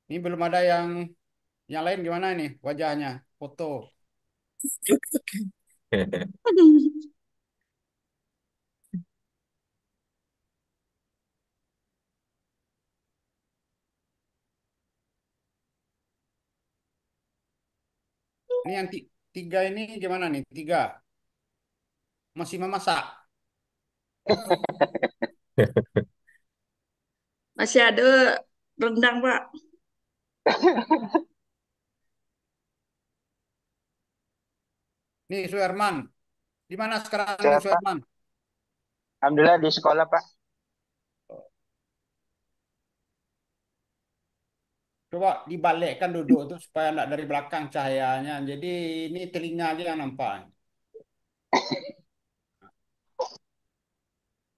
ini belum ada yang lain gimana nih wajahnya, foto. Ini yang tiga ini gimana nih? Tiga masih memasak. Masih ada rendang, Pak. Nih Suherman, di mana sekarang nih Siapa? Suherman? Alhamdulillah di sekolah, Pak. Coba dibalikkan duduk itu supaya enggak dari belakang cahayanya. Jadi ini telinga aja yang nampak.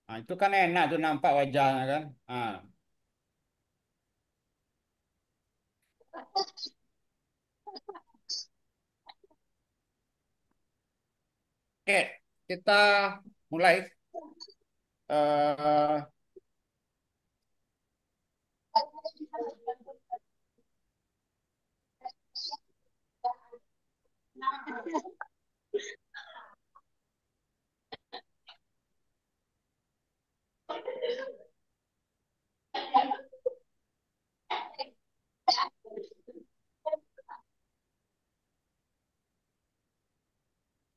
Nah, itu kan enak tuh nampak wajahnya kan. Nah, oke, kita mulai. eh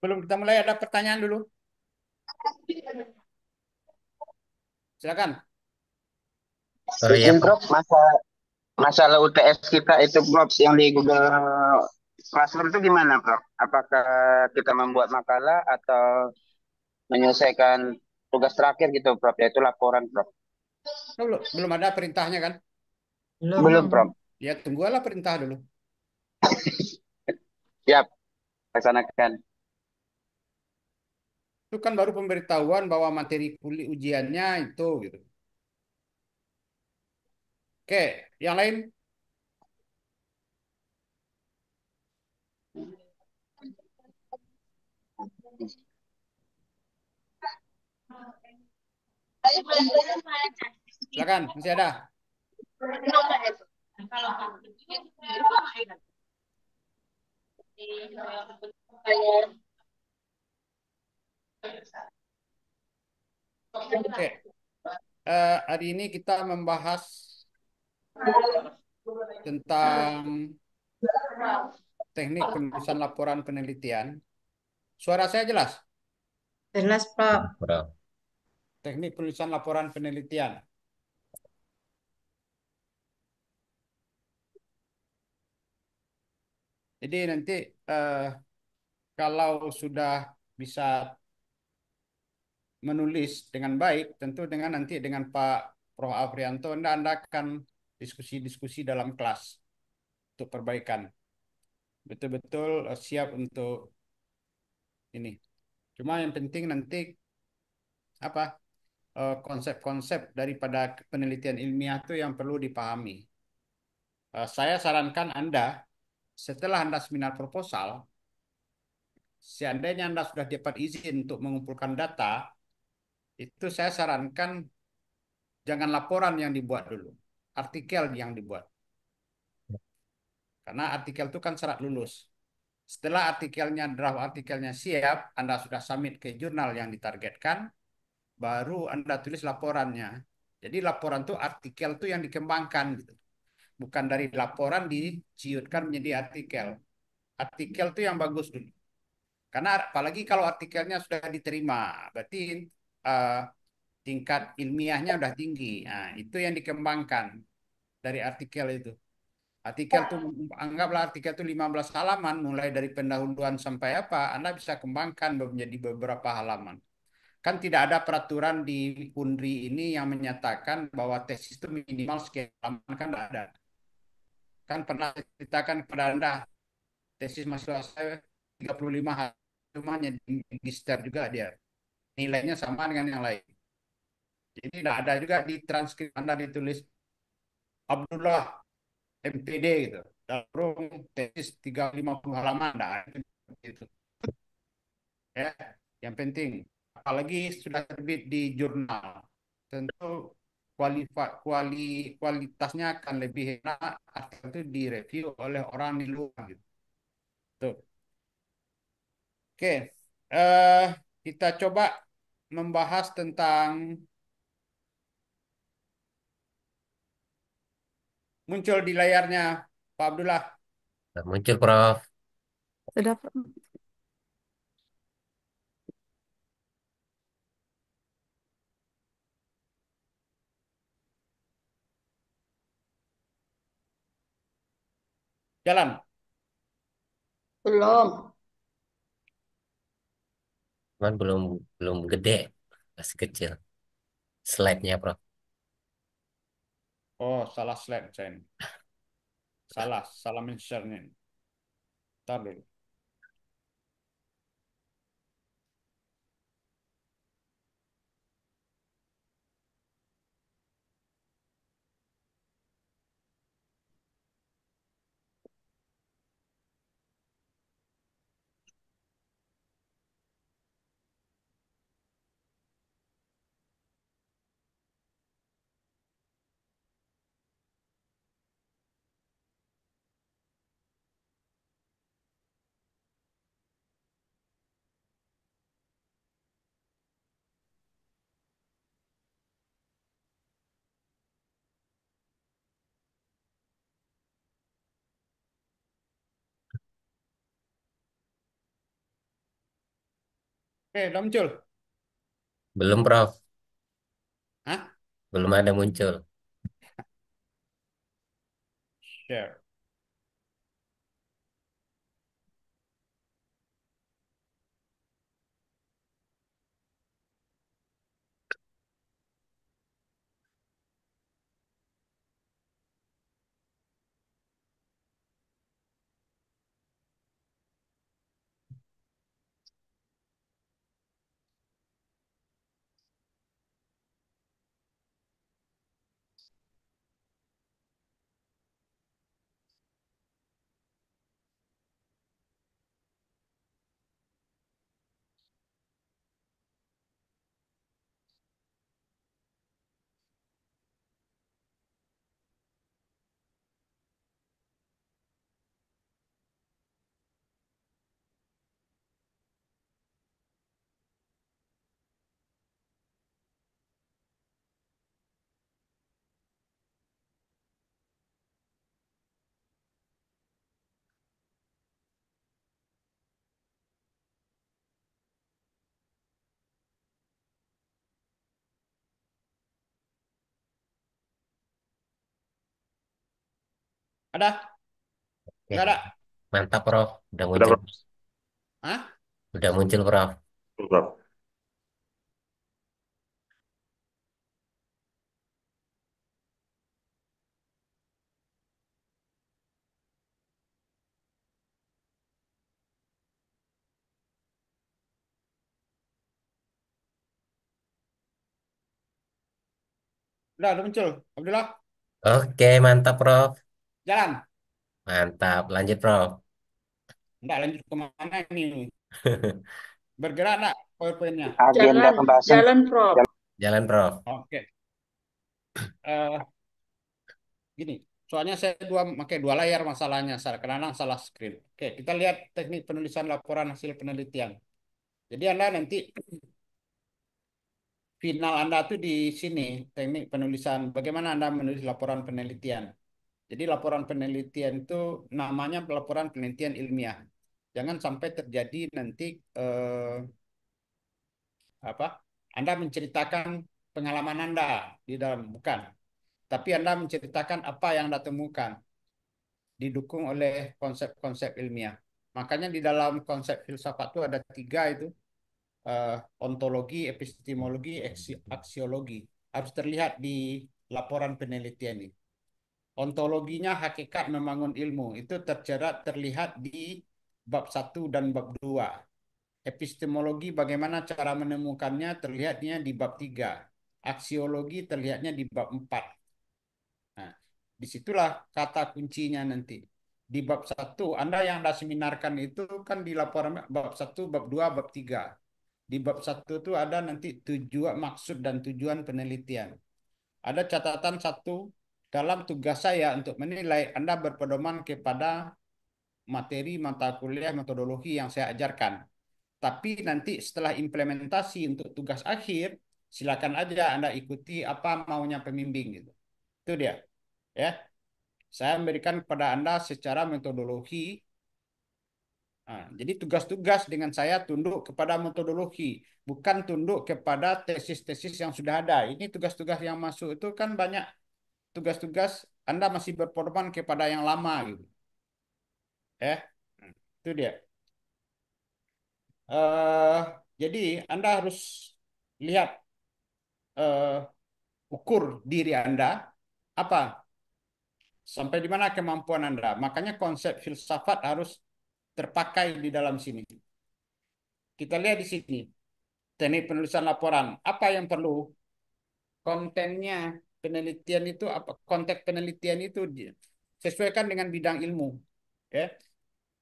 Belum kita mulai ada pertanyaan dulu. Silakan. Oh iya, Izin, Pak. Prof. Masalah UTS kita itu, Prof, yang di Google Classroom itu gimana, Prof? Apakah kita membuat makalah atau menyelesaikan tugas terakhir gitu, Prof, yaitu laporan, Prof? Belum ada perintahnya kan? Belum, Belum, belum. Prof. Ya tunggulah perintah dulu. Siap, laksanakan. Itu kan baru pemberitahuan bahwa materi kuliah ujiannya itu gitu. Oke, yang lain silakan, masih ada. Oke, hari ini kita membahas tentang teknik penulisan laporan penelitian. Suara saya jelas. Jelas, Pak. Bro. Teknik penulisan laporan penelitian. Jadi nanti eh, kalau sudah bisa menulis dengan baik, tentu dengan nanti dengan Pak Prof. Afrianto, Anda akan diskusi-diskusi dalam kelas untuk perbaikan. Betul-betul siap untuk ini. Cuma yang penting nanti apa konsep-konsep daripada penelitian ilmiah itu yang perlu dipahami. Saya sarankan Anda setelah Anda seminar proposal, seandainya Anda sudah dapat izin untuk mengumpulkan data, itu saya sarankan jangan laporan yang dibuat dulu, artikel yang dibuat. Karena artikel itu kan syarat lulus. Setelah draft artikelnya siap, Anda sudah submit ke jurnal yang ditargetkan, baru Anda tulis laporannya. Jadi laporan itu artikel itu yang dikembangkan gitu. Bukan dari laporan diciutkan menjadi artikel. Artikel itu yang bagus dulu. Karena apalagi kalau artikelnya sudah diterima, berarti uh, tingkat ilmiahnya sudah tinggi. Nah, itu yang dikembangkan dari artikel itu. Artikel tuh anggaplah artikel itu 15 halaman mulai dari pendahuluan sampai apa, Anda bisa kembangkan menjadi beberapa halaman. Kan tidak ada peraturan di Undri ini yang menyatakan bahwa tesis itu minimal sekian halaman, kan tidak ada. Kan pernah ceritakan kepada Anda tesis mahasiswa saya 35 halaman, cuma di magister juga dia. Nilainya sama dengan yang lain. Jadi tidak ada juga di transkrip Anda ditulis Abdullah MPD gitu. Dalam kurung tesis 350 halaman, nah, itu. Ya, yang penting apalagi sudah terbit di jurnal. Tentu kualitasnya akan lebih enak artikel itu direview oleh orang di luar gitu. Tuh. Oke, eh kita coba membahas tentang muncul di layarnya Pak Abdullah. Muncul, Prof. Sudah, Jalan. belum. Cuman belum belum gede, masih kecil. Slide-nya, Prof. Oh, salah slide saya ini. Salah men-share-nya ini. Ntar dulu. Oke, udah muncul. Belum, Prof. Hah? Belum ada muncul. Share. Ada? Oke. Nggak ada? Mantap, Prof. Udah Udah, muncul. Prof. Hah? Udah muncul, Prof. Prof. Udah muncul. Abdullah, Oke, mantap, Prof. jalan. Mantap. Lanjut, Prof. Nggak lanjut kemana ini? Bergerak nggak PowerPoint-nya? Agenda Jalan, pembahasan. jalan, Prof. Jalan, Prof. Oke. Eh, Gini, soalnya saya pakai dua layar masalahnya. Kadang-kadang salah screen. Oke, kita lihat teknik penulisan laporan hasil penelitian. Jadi Anda nanti final Anda tuh di sini, teknik penulisan. Bagaimana Anda menulis laporan penelitian? Jadi laporan penelitian itu namanya laporan penelitian ilmiah. Jangan sampai terjadi nanti eh, apa? Anda menceritakan pengalaman Anda di dalam, bukan. Tapi Anda menceritakan apa yang Anda temukan, didukung oleh konsep-konsep ilmiah. Makanya di dalam konsep filsafat itu ada tiga itu, eh, ontologi, epistemologi, aksiologi. Harus terlihat di laporan penelitian ini. Ontologinya hakikat membangun ilmu. Itu terlihat di bab satu dan bab 2. Epistemologi bagaimana cara menemukannya terlihatnya di bab 3. Aksiologi terlihatnya di bab 4. Nah, disitulah kata kuncinya nanti. Di bab satu Anda yang Anda seminarkan itu kan di laporan bab satu, bab 2, bab 3. Di bab satu itu ada nanti tujuan, maksud dan tujuan penelitian. Ada catatan satu dalam tugas saya untuk menilai Anda berpedoman kepada materi mata kuliah metodologi yang saya ajarkan. Tapi nanti setelah implementasi untuk tugas akhir, silakan aja Anda ikuti apa maunya pembimbing gitu. Itu dia, ya. Saya memberikan kepada Anda secara metodologi. Nah, jadi tugas-tugas dengan saya tunduk kepada metodologi, bukan tunduk kepada tesis-tesis yang sudah ada. Ini tugas-tugas yang masuk itu kan banyak tugas-tugas Anda masih berpedoman kepada yang lama gitu. Ya, itu dia. eh jadi Anda harus lihat eh, ukur diri Anda apa sampai di mana kemampuan Anda. Makanya konsep filsafat harus terpakai di dalam sini. Kita lihat di sini teknik penulisan laporan. Apa yang perlu? Kontennya, penelitian itu apa? Konteks penelitian itu sesuaikan dengan bidang ilmu. Ya,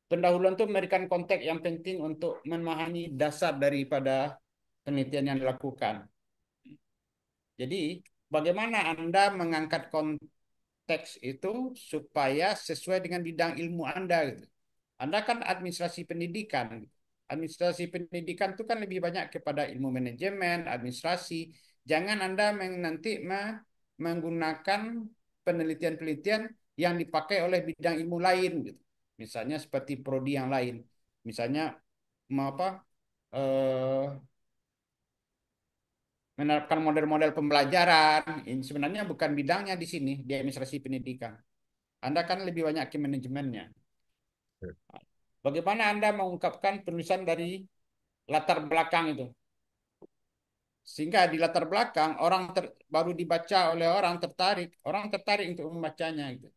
pendahuluan itu memberikan konteks yang penting untuk memahami dasar daripada penelitian yang dilakukan. Jadi, bagaimana Anda mengangkat konteks itu supaya sesuai dengan bidang ilmu Anda gitu. Anda kan administrasi pendidikan. Administrasi pendidikan itu kan lebih banyak kepada ilmu manajemen, administrasi. Jangan Anda nanti menggunakan penelitian-penelitian yang dipakai oleh bidang ilmu lain gitu. Misalnya seperti prodi yang lain. Misalnya apa eh, menerapkan model-model pembelajaran. Ini sebenarnya bukan bidangnya di sini, di administrasi pendidikan. Anda kan lebih banyak ke manajemennya. Bagaimana Anda mengungkapkan penulisan dari latar belakang itu? Sehingga di latar belakang baru dibaca oleh orang tertarik untuk membacanya gitu.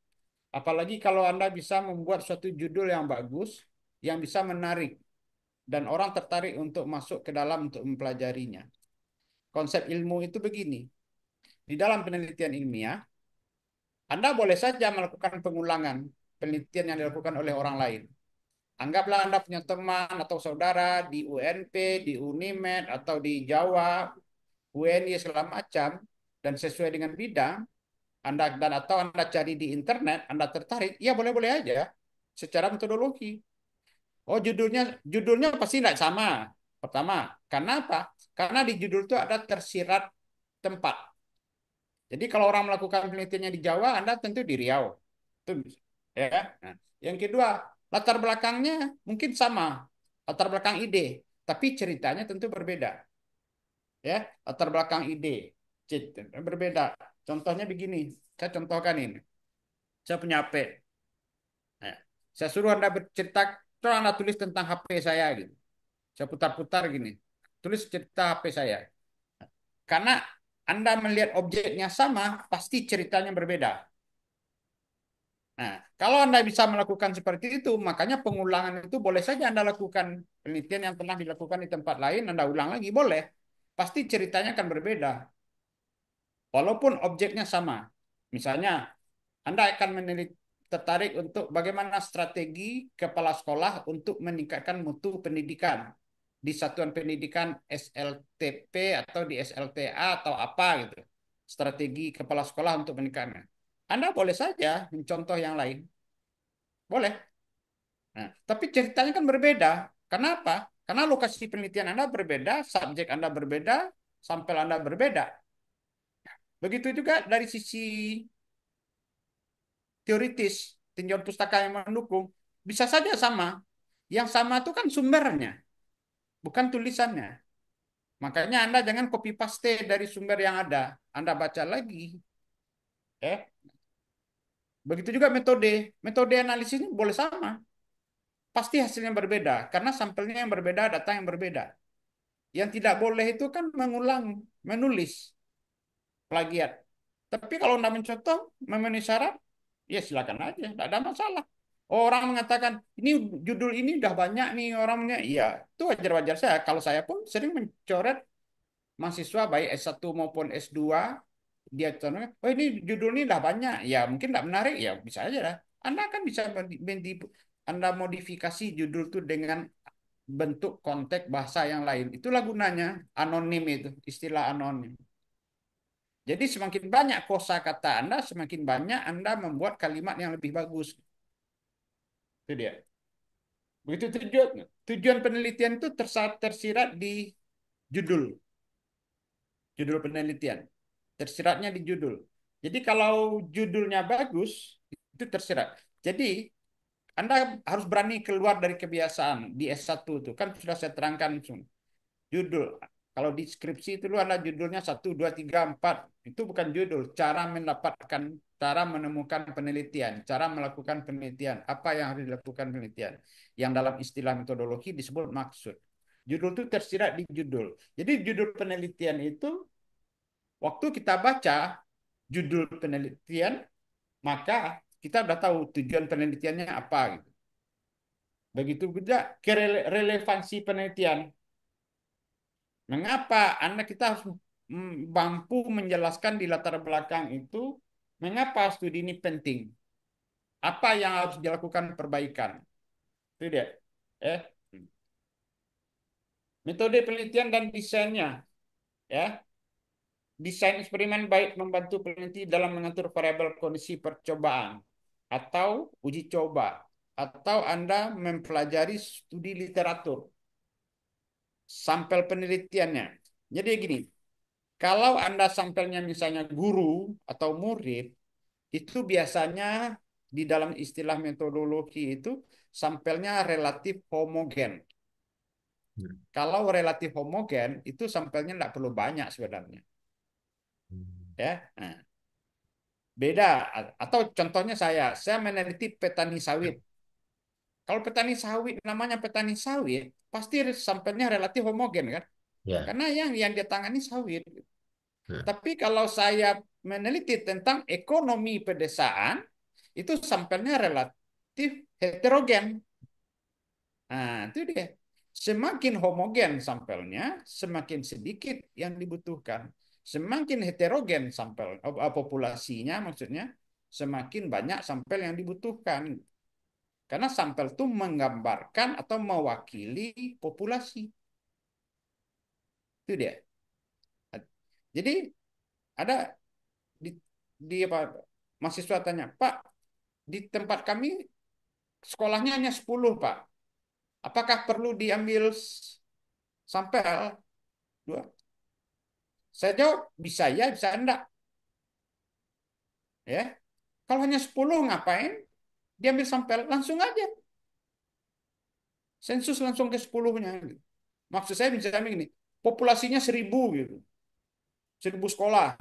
Apalagi kalau Anda bisa membuat suatu judul yang bagus, yang bisa menarik dan orang tertarik untuk masuk ke dalam untuk mempelajarinya. Konsep ilmu itu begini. Di dalam penelitian ilmiah, Anda boleh saja melakukan pengulangan penelitian yang dilakukan oleh orang lain. Anggaplah Anda punya teman atau saudara di UNP, di Unimed, atau di Jawa, UNY, segala macam, dan sesuai dengan bidang, atau Anda cari di internet, Anda tertarik, ya boleh-boleh aja secara metodologi. Oh, judulnya pasti tidak sama. Pertama, karena apa? Karena di judul itu ada tersirat tempat. Jadi kalau orang melakukan penelitiannya di Jawa, Anda tentu di Riau. Itu ya. Nah, yang kedua, latar belakangnya mungkin sama, latar belakang ide, tapi ceritanya tentu berbeda. Ya, latar belakang ide berbeda. Contohnya begini, saya contohkan ini. Saya punya HP. Nah, saya suruh Anda bercerita, terus Anda tulis tentang HP saya gitu. Saya putar-putar gini. Tulis cerita HP saya. Karena Anda melihat objeknya sama, pasti ceritanya berbeda. Nah, kalau Anda bisa melakukan seperti itu, makanya pengulangan itu boleh saja Anda lakukan. Penelitian yang pernah dilakukan di tempat lain, Anda ulang lagi, boleh. Pasti ceritanya akan berbeda. Walaupun objeknya sama. Misalnya, Anda akan tertarik untuk bagaimana strategi kepala sekolah untuk meningkatkan mutu pendidikan di satuan pendidikan SLTP atau di SLTA atau apa gitu. Strategi kepala sekolah untuk meningkatkan. Anda boleh saja mencontoh yang lain. Boleh. Nah, tapi ceritanya kan berbeda. Kenapa? Karena lokasi penelitian Anda berbeda, subjek Anda berbeda, sampel Anda berbeda. Begitu juga dari sisi teoritis, tinjauan pustaka yang mendukung, bisa saja sama. Yang sama itu kan sumbernya, bukan tulisannya. Makanya Anda jangan copy paste dari sumber yang ada. Anda baca lagi. Ya. Begitu juga metode. Metode analisisnya boleh sama. Pasti hasilnya berbeda. Karena sampelnya yang berbeda, data yang berbeda. Yang tidak boleh itu kan mengulang, menulis, plagiat. Tapi kalau Anda mencontoh, memenuhi syarat, ya silakan aja, tidak ada masalah. Orang mengatakan, ini judul ini udah banyak nih orangnya. Iya, itu wajar-wajar saya. Kalau saya pun sering mencoret mahasiswa baik S1 maupun S2, dia contohnya, oh ini judul ini udah banyak. Ya mungkin tidak menarik, ya bisa aja lah. Anda kan bisa Anda modifikasi judul itu dengan bentuk konteks bahasa yang lain. Itulah gunanya anonim itu, istilah anonim. Jadi semakin banyak kosakata Anda, semakin banyak Anda membuat kalimat yang lebih bagus. Itu dia. Begitu tujuan penelitian itu tersirat di judul, judul penelitian. Tersiratnya di judul. Jadi kalau judulnya bagus, itu tersirat. Jadi Anda harus berani keluar dari kebiasaan di S1 itu. Kan sudah saya terangkan judul. Kalau di skripsi itu ada judulnya 1, 2, 3, 4. Itu bukan judul. Cara mendapatkan, cara menemukan penelitian, cara melakukan penelitian. Apa yang harus dilakukan penelitian. Yang dalam istilah metodologi disebut maksud. Judul itu tersirat di judul. Jadi judul penelitian itu, waktu kita baca judul penelitian, maka kita udah tahu tujuan penelitiannya apa gitu. Begitu juga relevansi penelitian. Mengapa kita harus mampu menjelaskan di latar belakang itu mengapa studi ini penting? Apa yang harus dilakukan perbaikan? Itu dia. Eh, Metode penelitian dan desainnya, ya. Desain eksperimen baik membantu peneliti dalam mengatur variabel kondisi percobaan atau uji coba, atau Anda mempelajari studi literatur, sampel penelitiannya. Jadi gini, kalau Anda sampelnya misalnya guru atau murid, itu biasanya di dalam istilah metodologi itu sampelnya relatif homogen. Hmm. Kalau relatif homogen, itu sampelnya tidak perlu banyak sebenarnya. Ya, nah, beda. Atau contohnya saya meneliti petani sawit. Kalau petani sawit namanya petani sawit, pasti sampelnya relatif homogen kan? Ya. Karena yang dia tangani sawit. Hmm. Tapi kalau saya meneliti tentang ekonomi pedesaan, itu sampelnya relatif heterogen. Nah, itu dia. Semakin homogen sampelnya, semakin sedikit yang dibutuhkan. Semakin heterogen sampel populasinya maksudnya, semakin banyak sampel yang dibutuhkan. Karena sampel itu menggambarkan atau mewakili populasi. Itu dia. Jadi ada di, di apa mahasiswa tanya, "Pak, di tempat kami sekolahnya hanya 10, Pak. Apakah perlu diambil sampel 2?" Saya jawab, bisa ya, bisa enggak. Ya. Kalau hanya 10 ngapain? Diambil sampel, langsung aja. Sensus langsung ke 10-nya. Maksud saya misalnya gini, populasinya 1.000 gitu. 1.000 sekolah.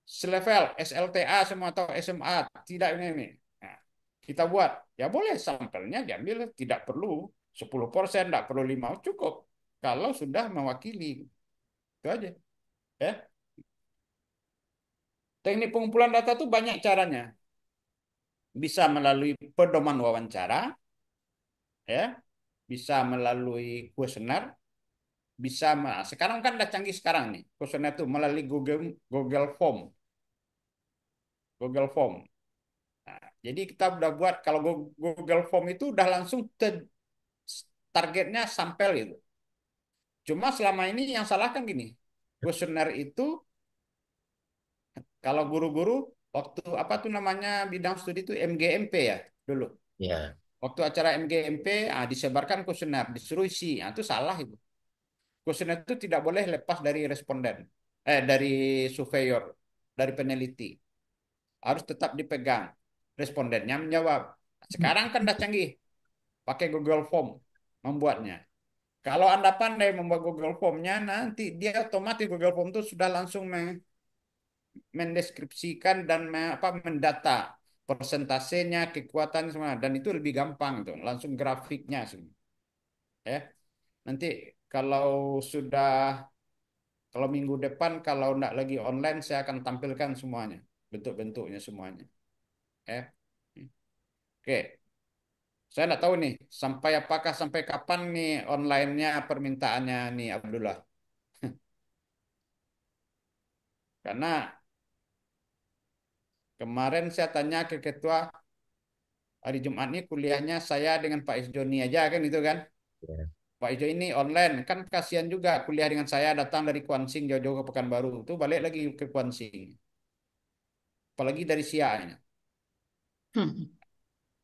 Selevel, SLTA semua atau SMA. Tidak ini. Nah, kita buat. Ya boleh sampelnya diambil, tidak perlu 10%, tidak perlu 5, cukup. Kalau sudah mewakili. Itu aja. Ya. Teknik pengumpulan data itu banyak caranya. Bisa melalui pedoman wawancara, ya, bisa melalui kuesioner, bisa sekarang kan udah canggih sekarang nih. Kuesioner itu melalui Google Form. Google Form. Nah, jadi kita udah buat kalau Google Form itu udah langsung targetnya sampel itu. Cuma selama ini yang salah kan gini. Kuesioner itu kalau guru-guru waktu apa tuh namanya bidang studi itu MGMP ya dulu. Ya. Waktu acara MGMP, disebarkan kuesioner, disuruh isi. Itu salah itu. Kuesioner itu tidak boleh lepas dari responden, dari surveyor, dari peneliti. Harus tetap dipegang. Respondennya menjawab. Sekarang kan udah canggih, pakai Google Form membuatnya. Kalau Anda pandai membuat Google Form-nya, nanti dia otomatis Google Form itu sudah langsung mendeskripsikan dan mendata persentasenya, kekuatan semua, dan itu lebih gampang tuh, langsung grafiknya semua. Ya, nanti kalau sudah kalau minggu depan kalau enggak lagi online saya akan tampilkan semuanya, bentuk-bentuknya semuanya. Ya. Oke, saya enggak tahu nih sampai kapan nih online-nya permintaannya nih Abdullah. Karena kemarin saya tanya ke ketua, hari Jumat ini kuliahnya saya dengan Pak Isjoni aja kan itu kan. Ya. Pak Ijo ini online kan kasihan juga kuliah dengan saya datang dari Kuansing jauh-jauh ke Pekanbaru itu balik lagi ke Kuansing. apalagi dari sianya. Hmm.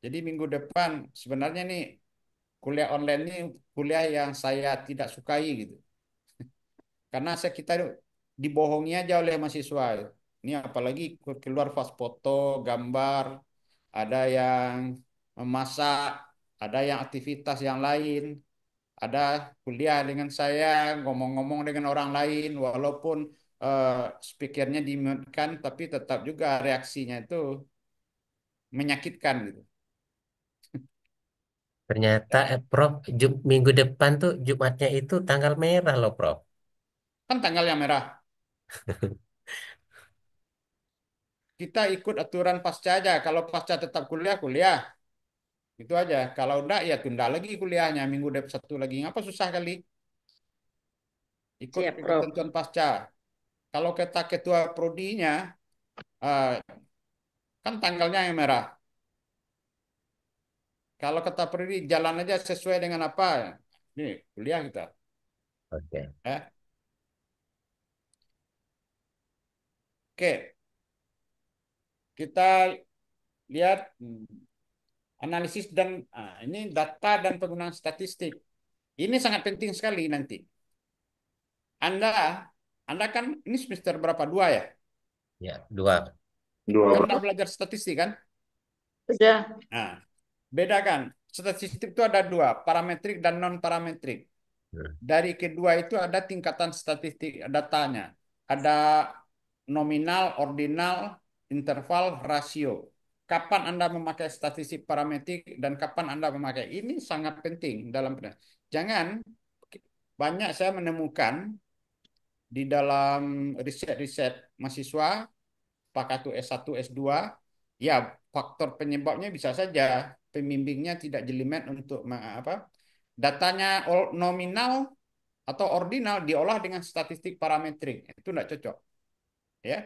Jadi minggu depan sebenarnya nih kuliah online ini kuliah yang saya tidak sukai gitu. Karena kita dibohongi aja oleh mahasiswa. Ini apalagi keluar fast foto, gambar, ada yang memasak, ada yang aktivitas yang lain, ada kuliah dengan saya, ngomong-ngomong dengan orang lain, walaupun eh, speakernya dimutikan, tapi tetap juga reaksinya itu menyakitkan gitu. Ternyata, Prof, minggu depan tuh Jumatnya itu tanggal merah loh, Prof. Kan tanggal yang merah. Kita ikut aturan pasca aja. Kalau pasca tetap kuliah, kuliah. Itu aja. Kalau enggak, ya tunda lagi kuliahnya. Minggu depan satu lagi. Ngapa susah kali? Ikut Siap, Prof. ketentuan pasca. Kalau kata ketua prodinya, eh, kan tanggalnya yang merah. Kalau kata prodi, jalan aja sesuai dengan apa. Nih, kuliah kita. Oke. Eh, Oke, kita lihat analisis dan ini data dan penggunaan statistik. Ini sangat penting sekali nanti. Anda, Anda kan ini semester berapa? Dua ya? Ya, dua. Dua, Kan Bro. Anda belajar statistik kan? Sudah. Nah, bedakan. Statistik itu ada dua, parametrik dan non parametrik. Hmm. Dari kedua itu ada tingkatan statistik datanya. Ada nominal, ordinal, interval, rasio. Kapan Anda memakai statistik parametrik dan kapan Anda memakai ini sangat penting dalam jangan banyak saya menemukan di dalam riset-riset mahasiswa apakah itu S1, S2, ya faktor penyebabnya bisa saja pembimbingnya tidak jelimet untuk apa datanya nominal atau ordinal diolah dengan statistik parametrik itu tidak cocok ya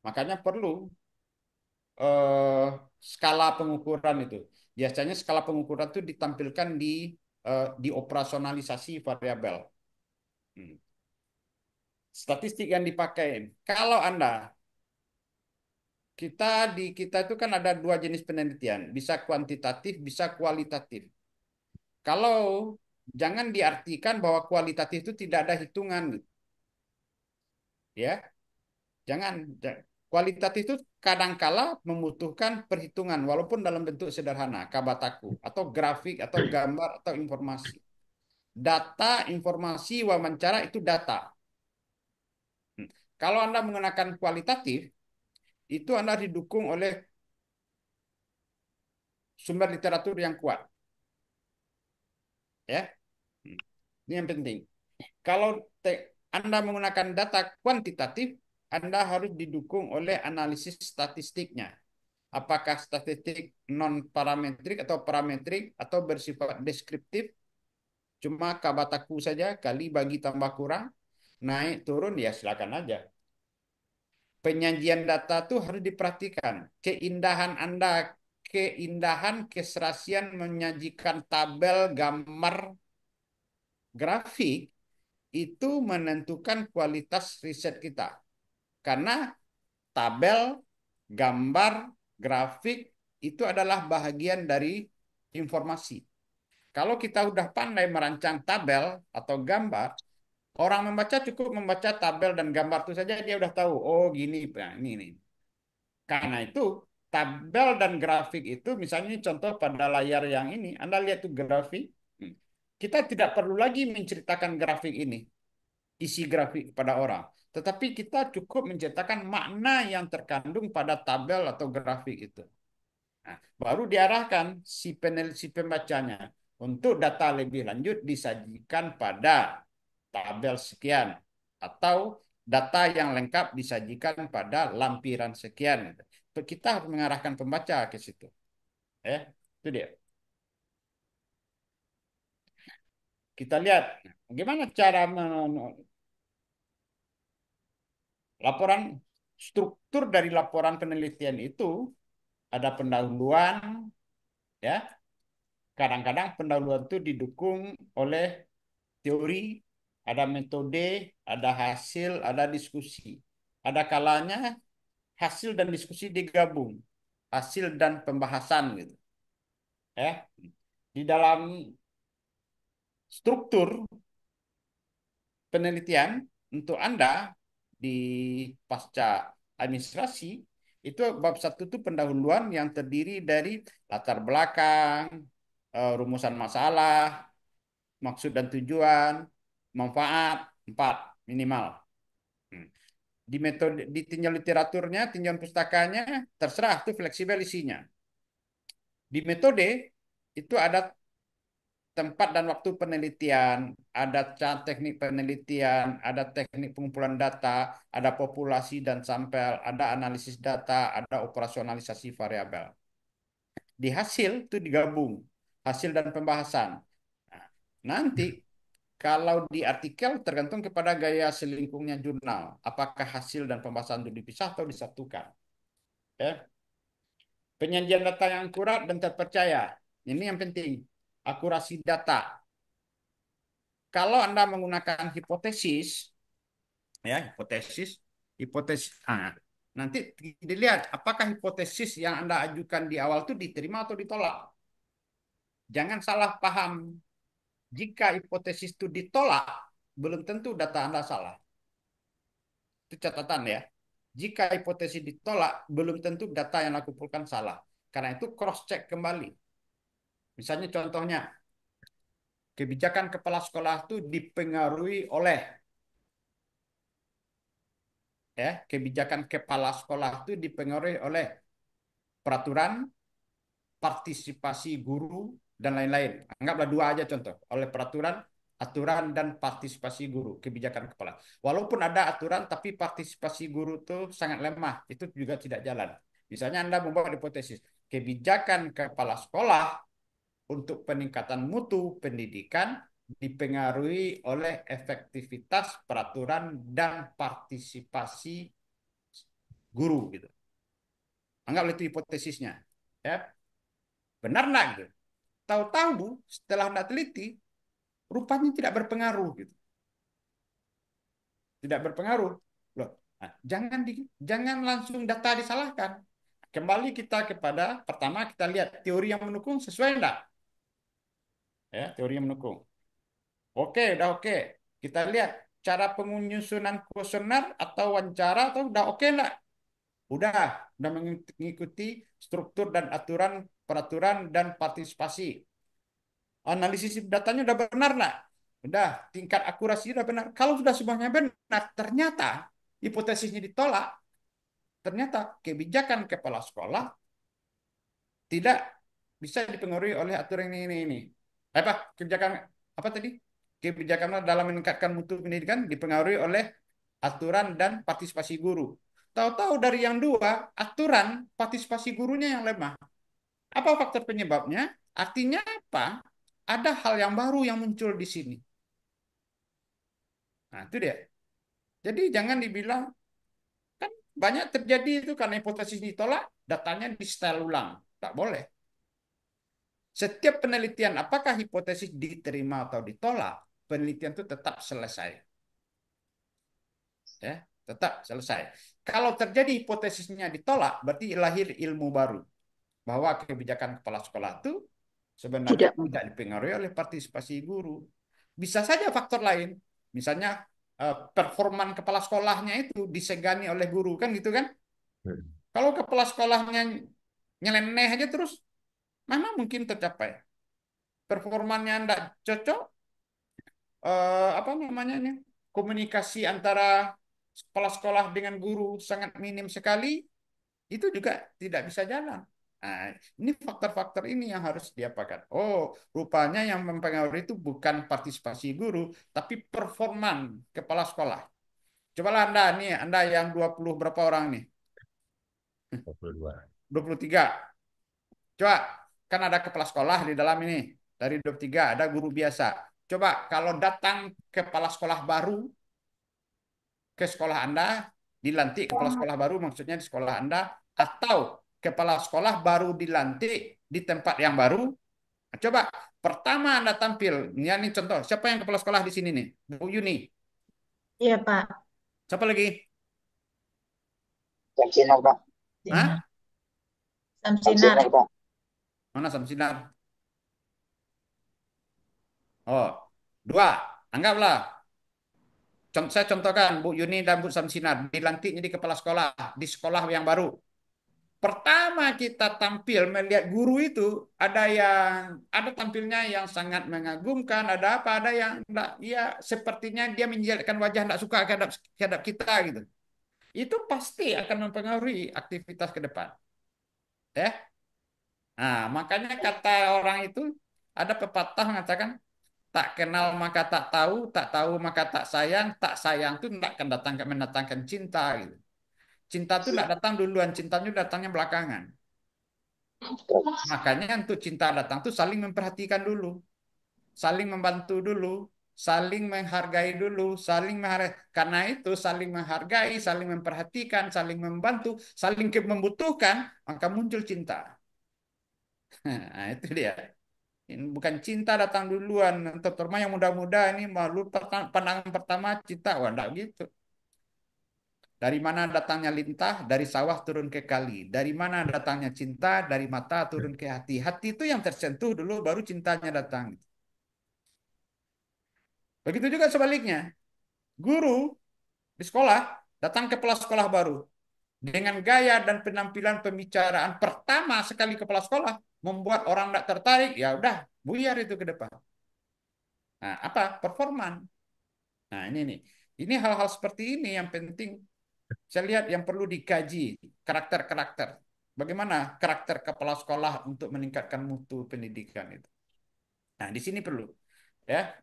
makanya perlu eh, skala pengukuran itu biasanya skala pengukuran itu ditampilkan di operasionalisasi variabel. Hmm. Statistik yang dipakai kalau Anda kita itu kan ada dua jenis penelitian, bisa kuantitatif, bisa kualitatif. Kalau jangan diartikan bahwa kualitatif itu tidak ada hitungan, ya. Jangan. Kualitatif itu kadangkala membutuhkan perhitungan, walaupun dalam bentuk sederhana, kabataku, atau grafik, atau gambar, atau informasi. Data, informasi, wawancara itu data. Kalau Anda menggunakan kualitatif, itu Anda didukung oleh sumber literatur yang kuat, ya. Ini yang penting. Kalau Anda menggunakan data kuantitatif, Anda harus didukung oleh analisis statistiknya. Apakah statistik non parametrik atau parametrik atau bersifat deskriptif, cuma kabataku saja kali bagi tambah kurang, naik turun ya silakan aja. Penyajian data itu harus diperhatikan. Keindahan Anda, keindahan keserasian menyajikan tabel, gambar, grafik itu menentukan kualitas riset kita. Karena tabel, gambar, grafik itu adalah bagian dari informasi. Kalau kita udah pandai merancang tabel atau gambar, orang membaca cukup membaca tabel dan gambar itu saja dia udah tahu, oh gini, nah, ini. Karena itu tabel dan grafik itu misalnya contoh pada layar yang ini, Anda lihat tuh grafik, kita tidak perlu lagi menceritakan grafik ini isi grafik pada orang. Tetapi kita cukup menceritakan makna yang terkandung pada tabel atau grafik itu. Nah, baru diarahkan si pembacanya untuk data lebih lanjut disajikan pada tabel sekian atau data yang lengkap disajikan pada lampiran sekian. Kita harus mengarahkan pembaca ke situ. Itu dia. Kita lihat bagaimana cara laporan struktur dari laporan penelitian itu ada pendahuluan ya. Kadang-kadang pendahuluan itu didukung oleh teori, ada metode, ada hasil, ada diskusi. Ada kalanya hasil dan diskusi digabung, hasil dan pembahasan gitu. Di dalam struktur penelitian untuk Anda di pasca administrasi itu bab satu itu pendahuluan yang terdiri dari latar belakang, rumusan masalah, maksud dan tujuan, manfaat, 4 minimal. Di metode di tinjauan literaturnya, tinjauan pustakanya terserah tuh fleksibel isinya. Di metode itu ada tempat dan waktu penelitian, ada teknik penelitian, ada teknik pengumpulan data, ada populasi dan sampel, ada analisis data, ada operasionalisasi variabel. Di hasil itu digabung, hasil dan pembahasan. Nah, nanti kalau di artikel tergantung kepada gaya selingkungnya jurnal, apakah hasil dan pembahasan itu dipisah atau disatukan. Ya. Penyajian data yang akurat dan terpercaya, ini yang penting, akurasi data. Kalau Anda menggunakan hipotesis, ya hipotesis, nanti dilihat apakah hipotesis yang Anda ajukan di awal itu diterima atau ditolak. Jangan salah paham. Jika hipotesis itu ditolak, belum tentu data Anda salah. Itu catatan ya. Jika hipotesis ditolak, belum tentu data yang Anda kumpulkan salah. Karena itu cross check kembali. Misalnya contohnya, kebijakan kepala sekolah itu dipengaruhi oleh kebijakan kepala sekolah itu dipengaruhi oleh peraturan, partisipasi guru, dan lain-lain. Anggaplah dua aja contoh, oleh peraturan, aturan, dan partisipasi guru, kebijakan kepala. Walaupun ada aturan, tapi partisipasi guru itu sangat lemah, itu juga tidak jalan. Misalnya Anda membuat hipotesis, kebijakan kepala sekolah untuk peningkatan mutu pendidikan dipengaruhi oleh efektivitas peraturan dan partisipasi guru gitu. Anggap itu hipotesisnya. Ya. Benar nggak gitu? Tahu-tahu setelah Anda teliti, rupanya tidak berpengaruh gitu. Tidak berpengaruh. Loh, nah, jangan langsung data disalahkan. Kembali kita kepada pertama kita lihat teori yang mendukung sesuai enggak? Ya, teori yang mendukung. Oke, udah oke. Kita lihat cara penyusunan kuesioner atau wawancara atau udah oke enggak? Udah mengikuti struktur dan aturan, peraturan dan partisipasi. Analisis datanya udah benar nggak? Udah, tingkat akurasi udah benar. Kalau sudah semuanya benar, ternyata hipotesisnya ditolak, ternyata kebijakan kepala sekolah tidak bisa dipengaruhi oleh aturan ini. Apa? Kebijakan apa tadi? Kebijakan dalam meningkatkan mutu pendidikan dipengaruhi oleh aturan dan partisipasi guru. Tahu-tahu dari yang dua, aturan partisipasi gurunya yang lemah. Apa faktor penyebabnya? Artinya apa? Ada hal yang baru yang muncul di sini. Nah, itu dia. Jadi jangan dibilang, kan banyak terjadi itu karena hipotesis ditolak, datanya di setel ulang. Tak boleh. Setiap penelitian, apakah hipotesis diterima atau ditolak, penelitian itu tetap selesai. Ya, tetap selesai. Kalau terjadi hipotesisnya ditolak, berarti lahir ilmu baru. Bahwa kebijakan kepala sekolah itu sebenarnya Tidak. tidak dipengaruhi oleh partisipasi guru. Bisa saja faktor lain. Misalnya performan kepala sekolahnya itu disegani oleh guru, kan gitu kan? Kalau kepala sekolahnya nyeleneh aja terus, mana mungkin tercapai? Performanya tidak cocok, apa namanya ini? Komunikasi antara kepala sekolah dengan guru sangat minim sekali, itu juga tidak bisa jalan. Nah, ini faktor-faktor ini yang harus diapakan. Oh, rupanya yang mempengaruhi itu bukan partisipasi guru, tapi performan kepala sekolah. Cobalah Anda nih, Anda yang 20 berapa orang nih? 22. 23. Coba, kan ada kepala sekolah di dalam ini. Dari 23 ada guru biasa. Coba kalau datang kepala sekolah baru ke sekolah Anda, dilantik kepala sekolah baru maksudnya di sekolah Anda, atau kepala sekolah baru dilantik di tempat yang baru. Coba pertama Anda tampil, ini contoh, siapa yang kepala sekolah di sini nih? Bu Yuni. Iya, Pak. Siapa lagi? Samsinar, Pak. Sinar. Hah? Samsinar. Samsinar, Pak. Mana Samsinar? Oh, dua. Anggaplah. Saya contohkan Bu Yuni dan Bu Samsinar dilantiknya di kepala sekolah di sekolah yang baru. Pertama kita tampil melihat guru itu ada tampilnya yang sangat mengagumkan, ada apa, ada yang enggak, ya sepertinya dia menjelekkan wajah enggak suka terhadap kita gitu. Itu pasti akan mempengaruhi aktivitas ke depan, ya. Nah, makanya kata orang itu ada pepatah mengatakan tak kenal maka tak tahu maka tak sayang itu tidak akan mendatangkan cinta gitu. Cinta itu tidak datang duluan, cintanya datangnya belakangan. Makanya untuk cinta datang tuh saling memperhatikan dulu, saling membantu dulu, saling menghargai dulu, saling menghargai. Karena itu saling menghargai, saling memperhatikan, saling membantu, saling membutuhkan, maka muncul cinta. Nah, itu dia. Ini bukan cinta datang duluan. Terutama yang muda-muda ini malu pandangan pertama cinta. Wah, enggak gitu. Dari mana datangnya lintah? Dari sawah turun ke kali. Dari mana datangnya cinta? Dari mata turun ke hati. Hati itu yang tersentuh dulu, baru cintanya datang. Begitu juga sebaliknya. Guru di sekolah datang ke kepala sekolah baru. Dengan gaya dan penampilan pembicaraan pertama sekali kepala sekolah, membuat orang tidak tertarik, ya udah, buyar itu ke depan. Nah, apa? Performan. Nah, ini nih. Ini hal-hal seperti ini yang penting saya lihat yang perlu dikaji, karakter-karakter. Bagaimana karakter kepala sekolah untuk meningkatkan mutu pendidikan itu. Nah, di sini perlu, ya.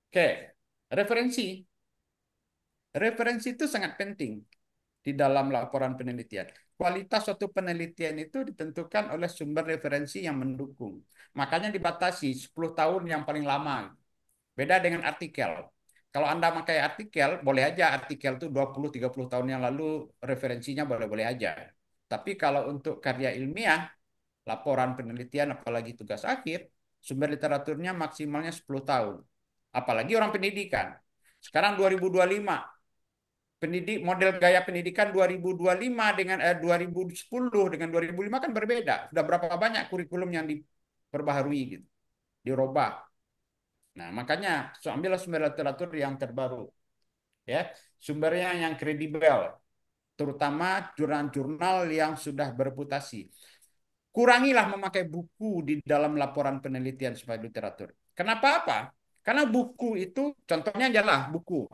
Oke. Referensi. Referensi itu sangat penting di dalam laporan penelitian. Kualitas suatu penelitian itu ditentukan oleh sumber referensi yang mendukung. Makanya dibatasi 10 tahun yang paling lama. Beda dengan artikel. Kalau Anda pakai artikel, boleh aja artikel itu 20-30 tahun yang lalu referensinya boleh-boleh aja. Tapi kalau untuk karya ilmiah, laporan penelitian, apalagi tugas akhir, sumber literaturnya maksimalnya 10 tahun. Apalagi orang pendidikan. Sekarang 2025, model gaya pendidikan 2025 dengan 2010 dengan 2005 kan berbeda. Sudah berapa banyak kurikulum yang diperbaharui gitu, dirubah. Nah, makanya ambillah sumber literatur yang terbaru, ya, sumbernya yang kredibel, terutama jurnal-jurnal yang sudah bereputasi. Kurangilah memakai buku di dalam laporan penelitian sebagai literatur. Kenapa apa? Karena buku itu, contohnya adalah buku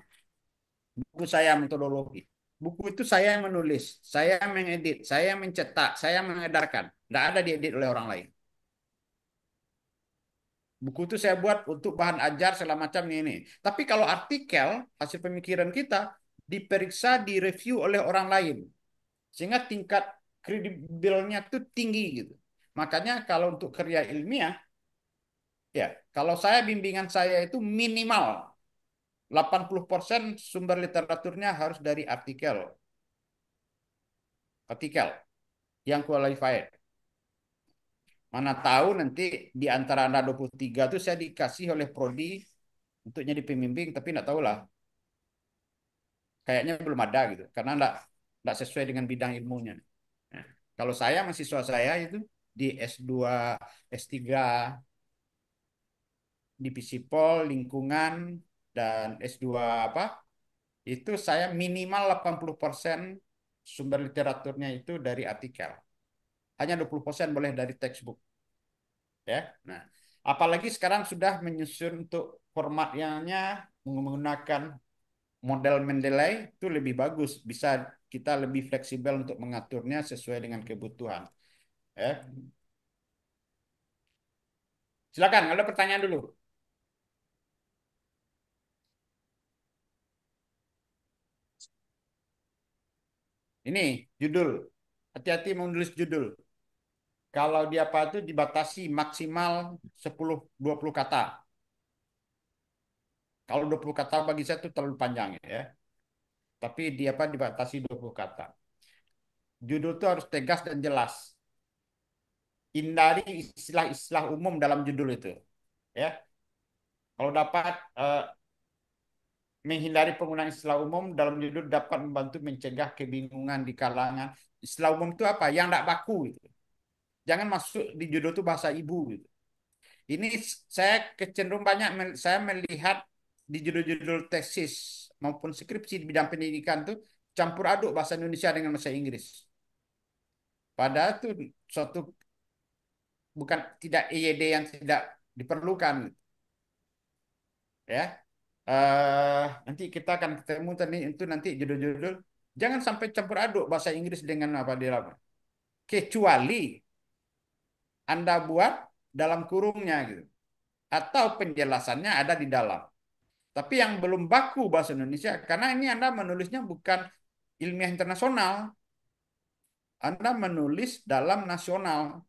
saya metodologi. Buku itu saya yang menulis, saya yang mengedit, saya yang mencetak, saya yang mengedarkan. Tidak ada diedit oleh orang lain. Buku itu saya buat untuk bahan ajar segala macam ini. Tapi kalau artikel, hasil pemikiran kita diperiksa, direview oleh orang lain. Sehingga tingkat kredibilnya itu tinggi gitu. Makanya kalau untuk karya ilmiah, ya kalau saya bimbingan saya itu minimal 80% sumber literaturnya harus dari artikel. Artikel yang qualified. Mana tahu nanti di antara Anda 23 itu saya dikasih oleh prodi untuk jadi pembimbing, tapi enggak tahu lah. Kayaknya belum ada gitu, karena enggak sesuai dengan bidang ilmunya. Nah, kalau saya, mahasiswa saya itu di S2, S3, di Fisipol, lingkungan, dan S2 apa, itu saya minimal 80% sumber literaturnya itu dari artikel. Hanya 20% boleh dari textbook. Ya. Nah, apalagi sekarang sudah menyusun untuk formatnya menggunakan model Mendeley itu lebih bagus, bisa kita lebih fleksibel untuk mengaturnya sesuai dengan kebutuhan. Ya. Silakan, ada pertanyaan dulu. Ini judul. Hati-hati menulis judul. Kalau dia apa itu dibatasi maksimal 10-20 kata. Kalau 20 kata bagi saya itu terlalu panjang ya. Tapi dia apa dibatasi 20 kata. Judul itu harus tegas dan jelas. Hindari istilah-istilah umum dalam judul itu. Ya. Kalau dapat menghindari penggunaan istilah umum dalam judul dapat membantu mencegah kebingungan di kalangan. Istilah umum itu apa? Yang tidak baku gitu. Jangan masuk di judul itu bahasa ibu gitu. Ini saya kecenderung banyak saya melihat di judul-judul tesis maupun skripsi di bidang pendidikan tuh campur aduk bahasa Indonesia dengan bahasa Inggris. Padahal itu suatu bukan tidak EYD yang tidak diperlukan ya. Nanti kita akan ketemu tadi itu nanti judul-judul jangan sampai campur aduk bahasa Inggris dengan apa di dalam. Kecuali Anda buat dalam kurungnya gitu atau penjelasannya ada di dalam. Tapi yang belum baku bahasa Indonesia karena ini Anda menulisnya bukan ilmiah internasional, Anda menulis dalam nasional.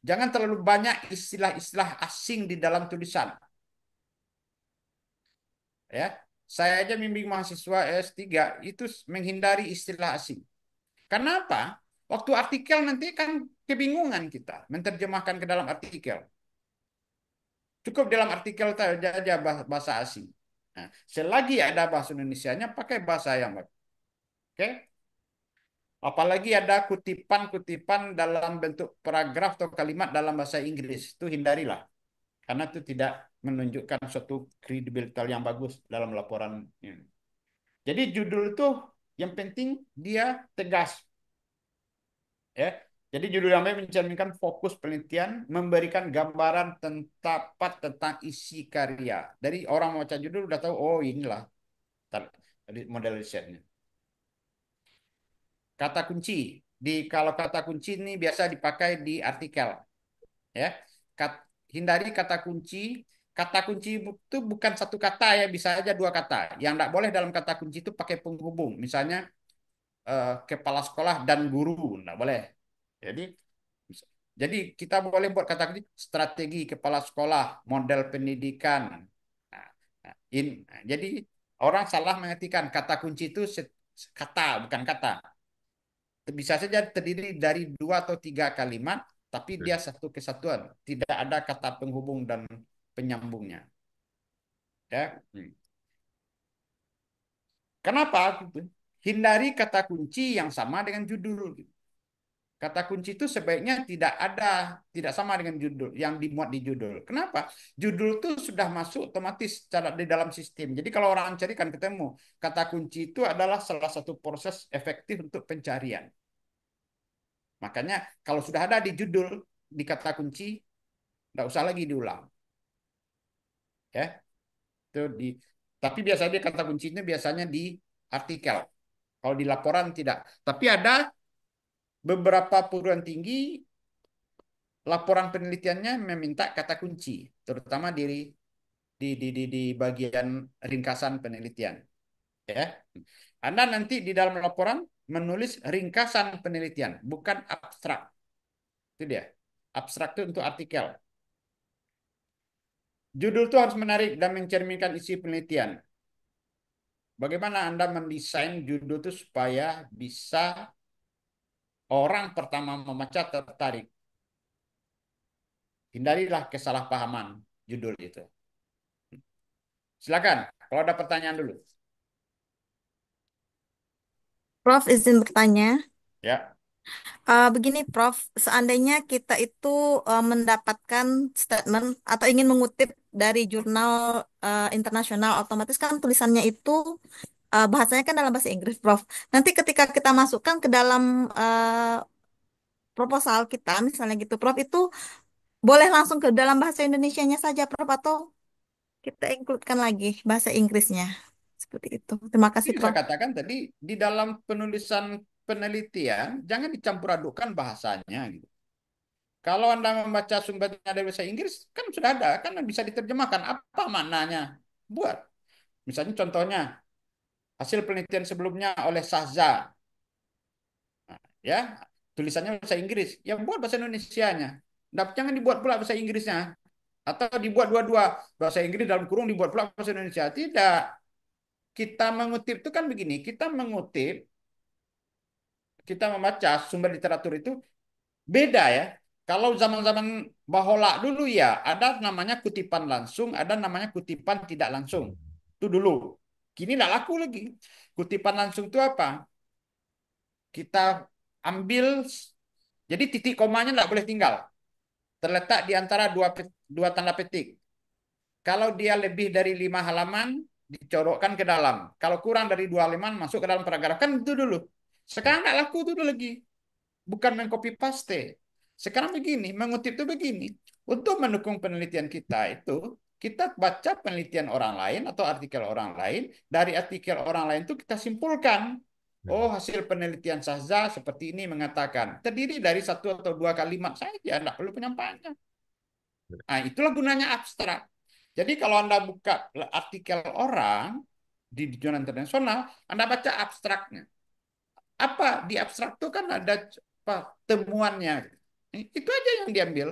Jangan terlalu banyak istilah-istilah asing di dalam tulisan. Ya, saya aja bimbing mahasiswa S3 itu menghindari istilah asing. Karena apa? Waktu artikel nanti kan kebingungan kita menerjemahkan ke dalam artikel. Cukup dalam artikel saja bahasa asing. Nah, selagi ada bahasa Indonesianya, pakai bahasa yang baik. Oke? Apalagi ada kutipan-kutipan dalam bentuk paragraf atau kalimat dalam bahasa Inggris. Itu hindarilah. Karena itu tidak menunjukkan suatu kredibilitas yang bagus dalam laporan ini. Jadi judul itu yang penting dia tegas. Ya. Jadi judul yang mencerminkan fokus penelitian, memberikan gambaran tentang isi karya. Dari orang membaca judul udah tahu, oh inilah model risetnya. Kata kunci. Kalau kata kunci ini biasa dipakai di artikel. Ya. Hindari kata kunci. Kata kunci itu bukan satu kata ya, bisa aja dua kata. Yang tidak boleh dalam kata kunci itu pakai penghubung. Misalnya kepala sekolah dan guru, tidak boleh. Jadi jadi kita boleh buat kata kunci strategi kepala sekolah, model pendidikan. Nah, jadi orang salah mengartikan kata kunci itu kata bukan kata. Bisa saja terdiri dari dua atau tiga kalimat, tapi dia satu kesatuan. Tidak ada kata penghubung dan penyambungnya. Ya. Kenapa? Hindari kata kunci yang sama dengan judul. Kata kunci itu sebaiknya tidak sama dengan judul yang dimuat di judul. Kenapa? Judul itu sudah masuk otomatis di dalam sistem. Jadi kalau orang cari kan ketemu. Kata kunci itu adalah salah satu proses efektif untuk pencarian. Makanya kalau sudah ada di judul di kata kunci, tidak usah lagi diulang. Ya, itu di. Tapi biasanya kata kuncinya biasanya di artikel. Kalau di laporan tidak. Tapi ada beberapa perguruan tinggi laporan penelitiannya meminta kata kunci, terutama di bagian ringkasan penelitian. Ya, Anda nanti di dalam laporan menulis ringkasan penelitian, bukan abstrak. Itu dia. Abstrak itu untuk artikel. Judul itu harus menarik dan mencerminkan isi penelitian. Bagaimana Anda mendesain judul itu supaya bisa orang pertama membaca tertarik. Hindarilah kesalahpahaman judul itu. Silakan, kalau ada pertanyaan dulu. Prof, izin bertanya. Ya, Begini, Prof, seandainya kita itu mendapatkan statement atau ingin mengutip dari jurnal internasional, otomatis kan tulisannya itu bahasanya kan dalam bahasa Inggris, Prof. Nanti ketika kita masukkan ke dalam proposal kita, misalnya gitu, Prof, itu boleh langsung ke dalam bahasa Indonesianya saja, Prof, atau kita include-kan lagi bahasa Inggrisnya. Seperti itu. Terima kasih, saya Prof. katakan tadi di dalam penulisan penelitian jangan dicampur adukkan bahasanya gitu. Kalau Anda membaca sumbernya dari bahasa Inggris kan sudah ada, kan bisa diterjemahkan apa maknanya. Buat. Misalnya contohnya hasil penelitian sebelumnya oleh Sahza, ya tulisannya bahasa Inggris, ya buat bahasa Indonesianya. Jangan dibuat pula bahasa Inggrisnya atau dibuat dua-dua bahasa Inggris dalam kurung dibuat pula bahasa Indonesia. Tidak. Kita mengutip itu kan begini, kita membaca sumber literatur itu beda ya. Kalau zaman-zaman Bahola dulu ya ada namanya kutipan langsung, ada namanya kutipan tidak langsung. Itu dulu. Kini nggak laku lagi. Kutipan langsung itu apa? Kita ambil, jadi titik komanya nggak boleh tinggal. Terletak di antara dua tanda petik. Kalau dia lebih dari 5 halaman, dicorokkan ke dalam. Kalau kurang dari 2 halaman, masuk ke dalam paragraf. Kan itu dulu. Sekarang nggak laku itu dulu lagi. Bukan mengcopy paste. Sekarang begini, mengutip itu begini. Untuk mendukung penelitian kita itu, kita baca penelitian orang lain atau artikel orang lain. Dari artikel orang lain itu kita simpulkan. Oh, hasil penelitian Sahza seperti ini mengatakan. Terdiri dari 1 atau 2 kalimat saja, tidak perlu penyampaiannya. Nah, itulah gunanya abstrak. Jadi kalau Anda buka artikel orang di jurnal internasional, Anda baca abstraknya. Apa di abstrak itu kan ada apa, temuannya. Itu aja yang diambil.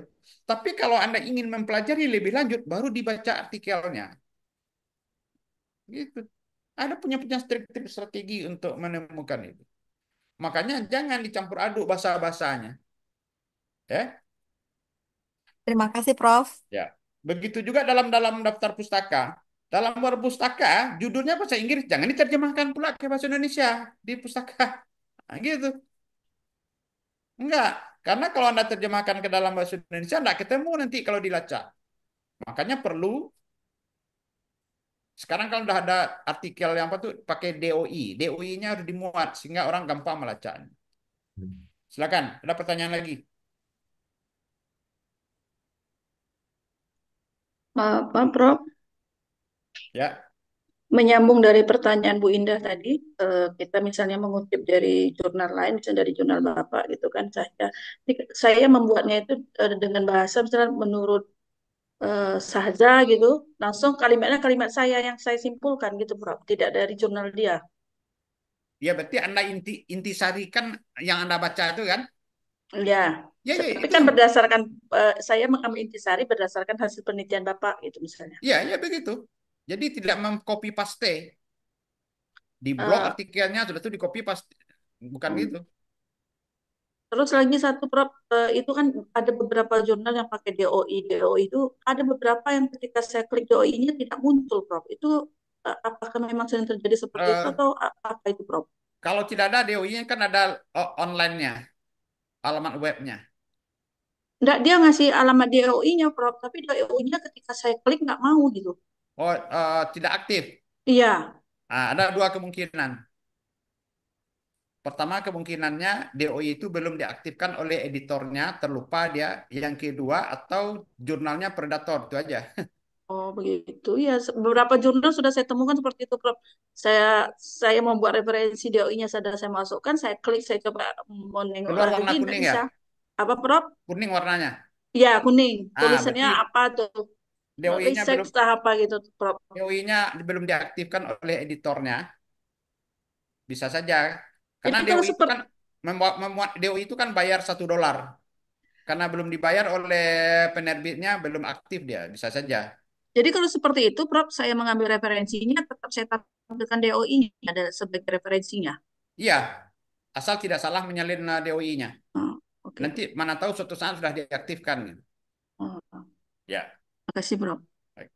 Tapi kalau Anda ingin mempelajari lebih lanjut, baru dibaca artikelnya. Gitu. Ada punya trik-trik strategi untuk menemukan itu. Makanya jangan dicampur aduk bahasa-bahasanya. Ya. Terima kasih, Prof. Ya. Begitu juga dalam dalam daftar pustaka. Dalam daftar pustaka, judulnya bahasa Inggris, jangan diterjemahkan pula ke bahasa Indonesia di pustaka. Nah, gitu. Enggak. Karena kalau Anda terjemahkan ke dalam bahasa Indonesia, enggak ketemu nanti kalau dilacak. Makanya perlu, sekarang kalau udah ada artikel yang apa tuh, pakai DOI. DOI-nya harus dimuat, sehingga orang gampang melacaknya. Silakan, ada pertanyaan lagi? Maaf, Prof. Ya. Menyambung dari pertanyaan Bu Indah tadi, kita misalnya mengutip dari jurnal lain, misalnya dari jurnal Bapak gitu kan, saya membuatnya itu dengan bahasa misalnya menurut Sahza gitu, langsung kalimatnya kalimat saya yang saya simpulkan gitu, Prof. Tidak dari jurnal dia. Ya, berarti Anda intisarikan yang Anda baca itu kan? Ya, Ya, ya, tapi itu. kan berdasarkan saya mengambil intisari berdasarkan hasil penelitian Bapak gitu misalnya. Ya, ya begitu. Jadi tidak mengcopy paste. Di blog Eh, artikelnya sudah itu di copy paste. Bukan gitu. Terus lagi satu Prof, itu kan ada beberapa jurnal yang pakai DOI. DOI itu ada beberapa yang ketika saya klik DOI-nya tidak muncul, Prof. Itu apakah memang sering terjadi seperti itu Eh, atau apa itu, Prof? Kalau tidak ada DOI-nya kan ada online-nya, alamat webnya. Enggak, dia ngasih alamat DOI-nya, Prof. Tapi DOI-nya ketika saya klik nggak mau gitu. Oh, tidak aktif. Iya. Nah, ada dua kemungkinan. Pertama, kemungkinannya DOI itu belum diaktifkan oleh editornya, terlupa dia. Yang kedua, atau jurnalnya predator, itu aja. Oh, begitu. Ya, beberapa jurnal sudah saya temukan seperti itu, Prof. Saya membuat referensi DOI-nya sudah saya masukkan, saya klik, saya coba mau nengok Keluar lagi, warna nggak kuning ya? bisa. Apa, Prof? Kuning warnanya. Ya, kuning. Ah, Tulisannya berarti apa tuh? DOI-nya Research belum lah apa gitu, Prof. DOI-nya belum diaktifkan oleh editornya. Bisa saja. Karena Jadi kalau DOI itu seperti kan memuat DOI itu kan bayar $1. Karena belum dibayar oleh penerbitnya, belum aktif dia. Bisa saja. jadi kalau seperti itu, Prof, saya mengambil referensinya, tetap saya tampilkan DOI-nya ada sebagai referensinya. Iya, asal tidak salah menyalin DOI-nya. Oh, oke. Nanti mana tahu suatu saat sudah diaktifkan. Oh, Ya, makasih, Prof. baik.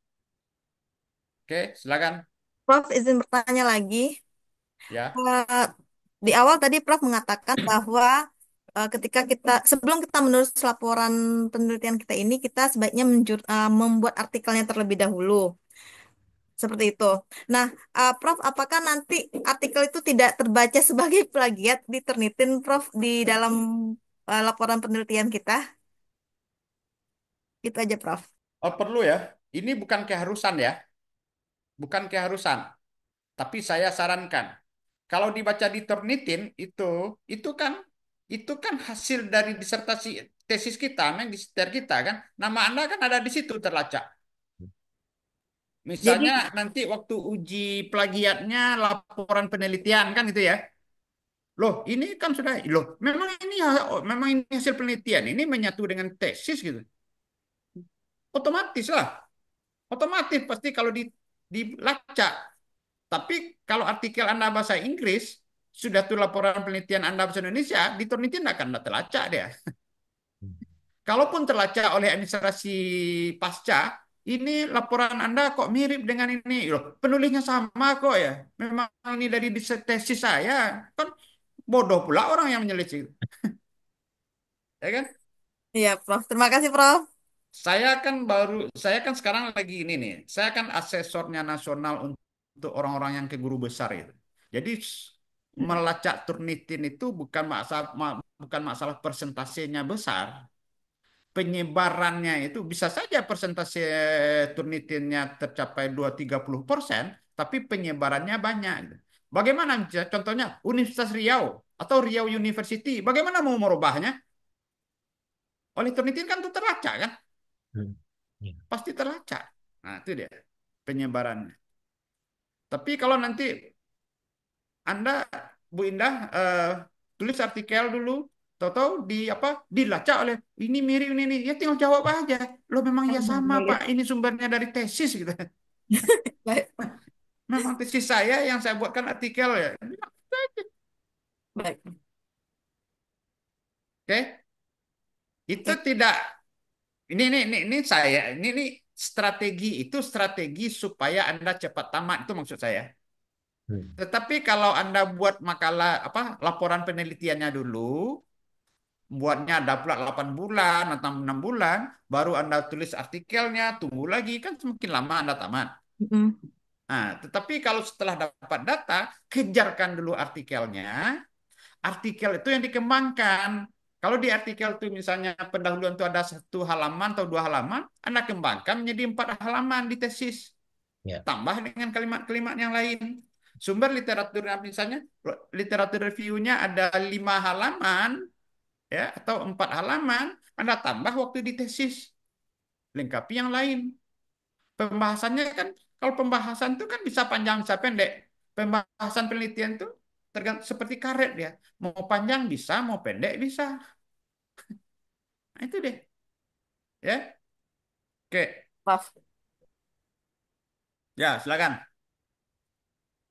Oke, silakan. Prof, izin bertanya lagi. Ya, Eh, di awal tadi Prof mengatakan bahwa ketika kita sebelum kita menulis laporan penelitian kita ini, kita sebaiknya membuat artikelnya terlebih dahulu. Seperti itu. Nah, Prof, apakah nanti artikel itu tidak terbaca sebagai plagiat di Turnitin, Prof, di dalam laporan penelitian kita? Itu aja, Prof. oh, perlu ya. Ini bukan keharusan ya, bukan keharusan. Tapi saya sarankan, kalau dibaca di Turnitin itu kan hasil dari disertasi tesis kita, magister kita kan. Nama Anda kan ada di situ terlacak. Jadi, Misalnya nanti waktu uji plagiatnya laporan penelitian kan itu ya. Loh, ini kan sudah loh, memang ini hasil penelitian, ini menyatu dengan tesis gitu. Otomatis lah. Otomatis pasti kalau dilacak. Tapi kalau artikel Anda bahasa Inggris, sudah tuh laporan penelitian Anda bahasa Indonesia, di Turnitin akan terlacak dia. Kalaupun terlacak oleh administrasi pasca, ini laporan Anda kok mirip dengan ini. Loh, penulisnya sama kok ya. Memang ini dari tesis saya. Kan bodoh pula orang yang menyelisih. Ya kan? Iya, Prof. Terima kasih, Prof. Saya kan sekarang lagi ini nih. Saya kan asesornya nasional untuk orang-orang yang ke guru besar itu. Jadi melacak Turnitin itu bukan masalah persentasenya besar, penyebarannya itu bisa saja persentase Turnitinnya tercapai 2-30%, tapi penyebarannya banyak. Bagaimana contohnya Universitas Riau atau Riau University, bagaimana mau merubahnya? Oleh Turnitin kan itu terlacak kan? Hmm. Ya. Pasti terlacak. Nah, itu dia penyebarannya. Tapi kalau nanti Anda, Bu Indah, tulis artikel dulu, tahu-tahu dilacak oleh ini mirip ini, ya tinggal jawab aja. Lo memang ya sama Pak, Iya. ini sumbernya dari tesis gitu. Baik, Memang tesis saya yang saya buatkan artikel ya. baik. Oke, itu Oke. tidak. Ini saya, ini strategi itu strategi supaya Anda cepat tamat itu maksud saya. Hmm. Tetapi kalau Anda buat makalah laporan penelitiannya dulu, buatnya ada pula 8 bulan atau 6 bulan, baru Anda tulis artikelnya, tunggu lagi, kan semakin lama Anda tamat. Mm-mm. Nah, tetapi kalau setelah dapat data, kejarkan dulu artikelnya, artikel itu yang dikembangkan. Kalau di artikel itu misalnya pendahuluan itu ada 1 halaman atau 2 halaman, Anda kembangkan menjadi 4 halaman di tesis. Ya. Tambah dengan kalimat-kalimat yang lain. Sumber literaturnya misalnya, literatur reviewnya ada 5 halaman, ya atau 4 halaman, Anda tambah waktu di tesis, lengkapi yang lain. Pembahasannya kan, kalau pembahasan itu kan bisa panjang bisa pendek. Pembahasan penelitian itu tergantung seperti karet dia, mau panjang bisa, mau pendek bisa. Nah, itu deh, ya. Oke, Prof. ya silakan.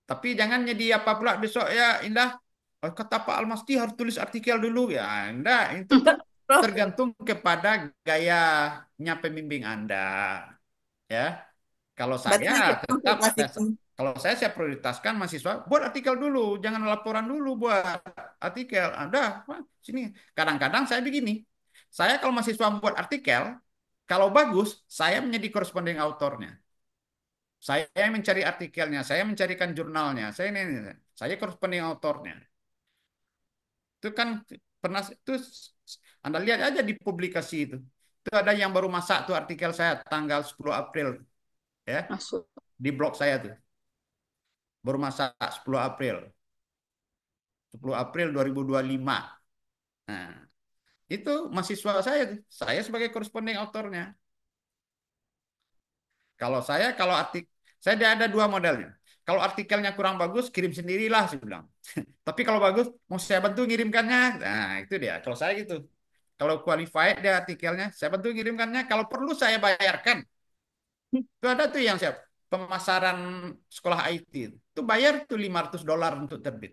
Tapi jangan jadi apa pula besok ya Indah. Kata Pak Almasti harus tulis artikel dulu ya. Indah itu Enggak, Prof. tergantung kepada gayanya pembimbing Anda. Ya, kalau Berarti saya nanti tetap konsultasikan. kalau saya prioritaskan mahasiswa buat artikel dulu, jangan laporan dulu buat artikel. Ada sini. Kadang-kadang saya begini. Saya kalau mahasiswa buat artikel, kalau bagus, saya menjadi korresponden autornya. Saya mencari artikelnya, saya mencarikan jurnalnya, saya korresponden autornya. Itu kan pernah itu Anda lihat aja di publikasi itu. Itu ada yang baru masak tuh artikel saya tanggal 10 April ya Masuk. di blog saya tuh. Baru masak 10 April. 10 April 2025. Nah, itu mahasiswa saya tuh. Saya sebagai korresponden autornya. Kalau saya ada 2 modelnya. Kalau artikelnya kurang bagus, kirim sendirilah, saya bilang. Tapi kalau bagus, mau saya bantu ngirimkannya. Nah, itu dia. Kalau saya gitu. Kalau qualified dia artikelnya, saya bantu ngirimkannya. Kalau perlu saya bayarkan. Itu ada tuh yang siap. Pemasaran sekolah IT. Itu bayar tuh $500 untuk terbit.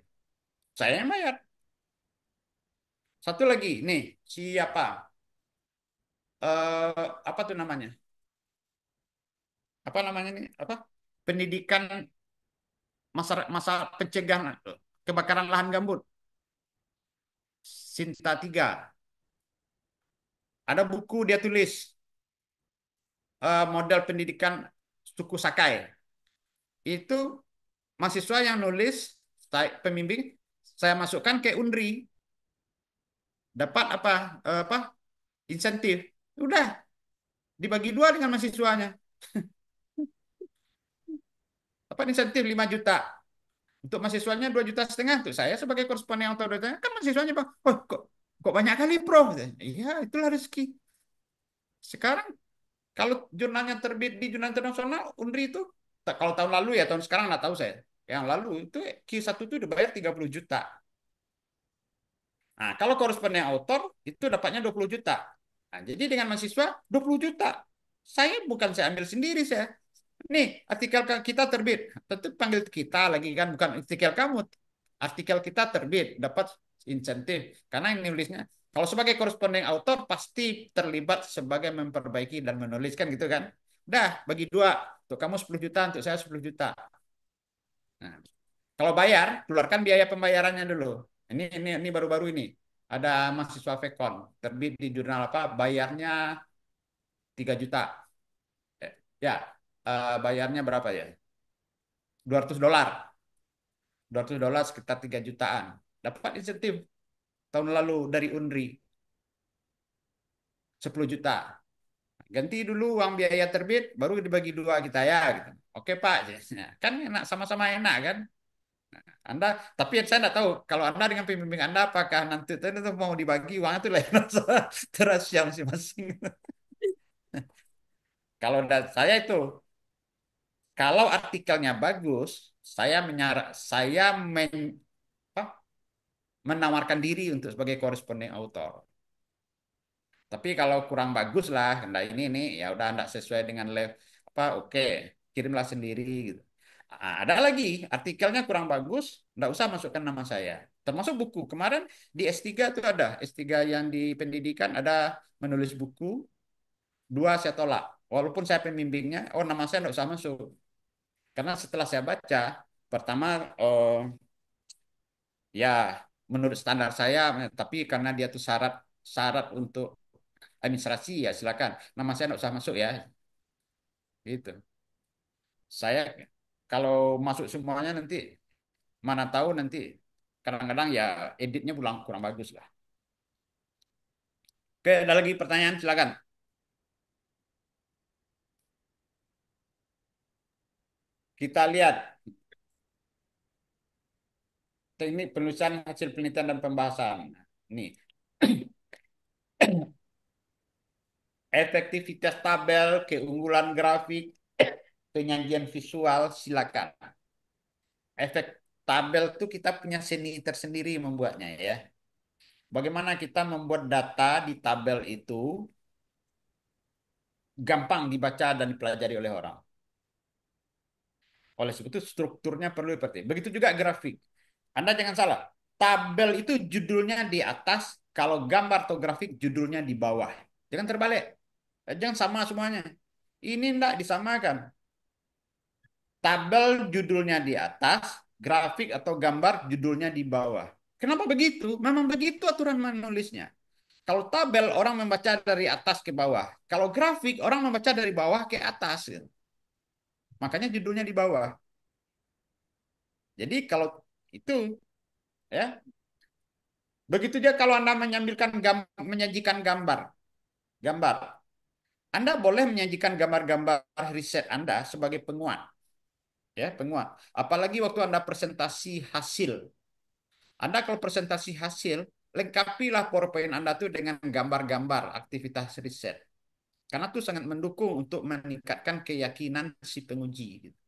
Saya yang bayar. Satu lagi, nih, siapa? Apa tuh namanya? Apa namanya nih? Apa? Pendidikan masa pencegahan kebakaran lahan gambut. Sinta 3. Ada buku dia tulis model pendidikan suku Sakai. Itu mahasiswa yang nulis, pembimbing, saya masukkan ke Unri. Dapat apa insentif. Udah dibagi 2 dengan mahasiswanya. Apa insentif 5 juta. Untuk mahasiswanya 2,5 juta. Tuh saya sebagai koresponden otoritasnya kan mahasiswanya Bang, oh kok banyak kali Prof. Iya, itulah rezeki. Sekarang kalau jurnalnya terbit di jurnal internasional, Unri itu kalau tahun lalu ya, tahun sekarang nggak tahu saya. Yang lalu itu Q1 itu udah bayar 30 juta. Nah, kalau koresponden autor itu dapatnya 20 juta. Nah, jadi dengan mahasiswa 20 juta. Saya ambil sendiri saya. Nih, artikel kita terbit. Tentu panggil kita lagi kan, bukan artikel kamu. Artikel kita terbit, dapat insentif. Karena ini nulisnya. Kalau sebagai koresponden autor pasti terlibat sebagai memperbaiki dan menuliskan gitu kan. Dah, bagi dua. Untuk kamu 10 juta, untuk saya 10 juta. Nah, kalau bayar, keluarkan biaya pembayarannya dulu. Ini baru-baru ini. Ada mahasiswa Vekon, terbit di jurnal apa, bayarnya 3 juta. Ya, bayarnya berapa ya? $200. $200 sekitar 3 jutaan. Dapat insentif tahun lalu dari UNRI 10 juta. Ganti dulu uang biaya terbit, baru dibagi dua kita ya. Gitu. Oke Pak, kan enak sama-sama enak kan. Anda, tapi saya tidak tahu kalau Anda dengan pembimbing Anda apakah nanti itu mau dibagi uang itu lain rahasia masing-masing. Kalau saya itu, kalau artikelnya bagus, saya apa, menawarkan diri untuk sebagai koresponden autor. Tapi kalau kurang bagus lah, nah ini ya udah enggak sesuai dengan level apa, oke, kirimlah sendiri gitu. Ada lagi artikelnya kurang bagus, enggak usah masukkan nama saya. Termasuk buku. Kemarin di S3 itu ada, S3 yang di pendidikan ada menulis buku, dua saya tolak. Walaupun saya pembimbingnya, oh nama saya enggak usah masuk. Karena setelah saya baca, pertama ya menurut standar saya, tapi karena dia tuh syarat syarat untuk administrasi ya silakan. Nama saya nggak usah masuk ya. Gitu. Saya kalau masuk semuanya nanti mana tahu nanti kadang-kadang ya editnya kurang bagus lah. Oke, ada lagi pertanyaan silakan. Kita lihat teknik penulisan hasil penelitian dan pembahasan. Nih, efektivitas tabel, keunggulan grafik, penyajian visual silakan. Efek tabel tuh kita punya seni tersendiri membuatnya ya. Bagaimana kita membuat data di tabel itu gampang dibaca dan dipelajari oleh orang. Oleh sebab itu strukturnya perlu seperti itu. Begitu juga grafik. Anda jangan salah. Tabel itu judulnya di atas, kalau gambar atau grafik judulnya di bawah. Jangan terbalik. Jangan sama semuanya. Ini tidak disamakan. Tabel judulnya di atas, grafik atau gambar judulnya di bawah. Kenapa begitu? Memang begitu aturan menulisnya. Kalau tabel orang membaca dari atas ke bawah. Kalau grafik orang membaca dari bawah ke atas. Makanya judulnya di bawah. Jadi kalau itu ya, begitu dia kalau Anda menyajikan gambar, gambar. Anda boleh menyajikan gambar-gambar riset Anda sebagai penguat, ya, penguat. Apalagi waktu Anda presentasi hasil. Anda kalau presentasi hasil, lengkapilah PowerPoint Anda tuh dengan gambar-gambar aktivitas riset. Karena itu sangat mendukung untuk meningkatkan keyakinan si penguji gitu.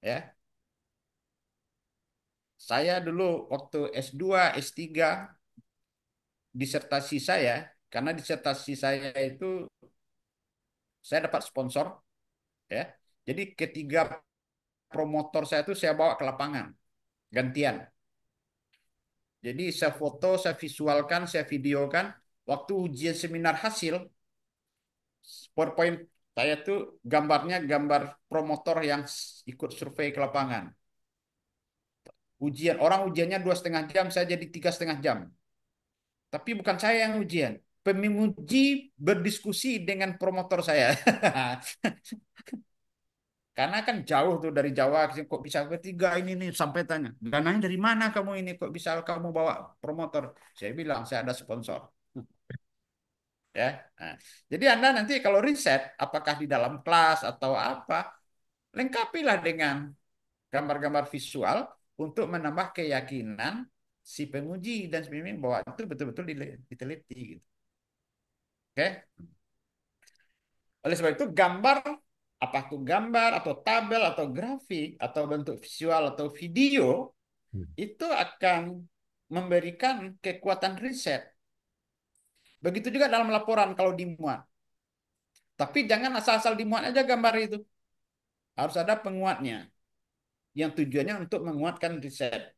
Ya. Saya dulu waktu S2, S3 disertasi saya, karena disertasi saya itu saya dapat sponsor ya. Jadi ketiga promotor saya itu saya bawa ke lapangan gantian. Jadi saya foto, saya visualkan, saya videokan. Waktu ujian seminar hasil, PowerPoint saya tuh gambarnya gambar promotor yang ikut survei ke lapangan. Ujian orang ujiannya 2,5 jam, saya jadi 3,5 jam. Tapi bukan saya yang ujian. Penguji berdiskusi dengan promotor saya. Karena kan jauh tuh dari Jawa, kok bisa ketiga ini nih sampai tanya. Dananya dari mana kamu ini? Kok bisa kamu bawa promotor? Saya bilang saya ada sponsor. Ya. Nah, jadi Anda nanti kalau riset, apakah di dalam kelas atau apa, lengkapilah dengan gambar-gambar visual untuk menambah keyakinan si penguji dan si pembimbing bahwa itu betul-betul diteliti. Gitu. Oke? Oleh sebab itu gambar, apa itu gambar atau tabel atau grafik atau bentuk visual atau video itu akan memberikan kekuatan riset. Begitu juga dalam laporan kalau dimuat. Tapi jangan asal-asal dimuat aja gambar itu. Harus ada penguatnya yang tujuannya untuk menguatkan riset.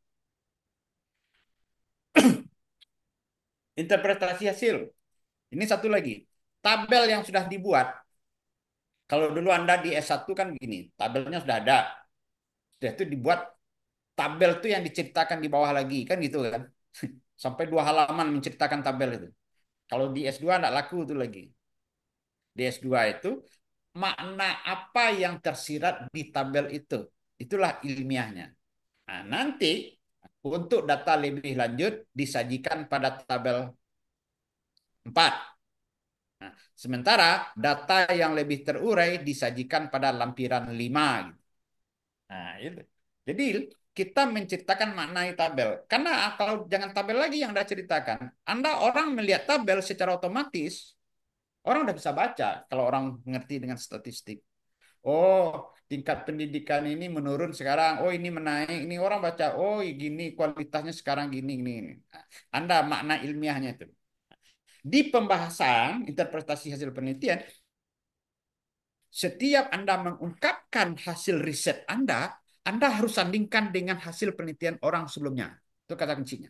Interpretasi hasil. Ini satu lagi. Tabel yang sudah dibuat, Kalau dulu Anda di S1 kan gini, tabelnya sudah ada. Sudah itu dibuat tabel tuh yang diceritakan di bawah lagi, kan gitu kan. Sampai 2 halaman menceritakan tabel itu. Kalau di S2 enggak laku itu lagi. Di S2 itu makna apa yang tersirat di tabel itu. Itulah ilmiahnya. Nah, nanti untuk data lebih lanjut disajikan pada tabel 4. Nah, sementara data yang lebih terurai disajikan pada lampiran 5. Gitu. Nah, itu. Jadi kita menciptakan maknai tabel. Karena kalau jangan tabel lagi yang Anda ceritakan, Anda orang melihat tabel secara otomatis, orang udah bisa baca kalau orang mengerti dengan statistik. Oh, tingkat pendidikan ini menurun sekarang. Oh, ini menaik. Ini orang baca. Oh, gini kualitasnya sekarang gini, gini, gini. Nah, Anda makna ilmiahnya itu. Di pembahasan interpretasi hasil penelitian, setiap Anda mengungkapkan hasil riset Anda harus sandingkan dengan hasil penelitian orang sebelumnya. Itu kata kuncinya.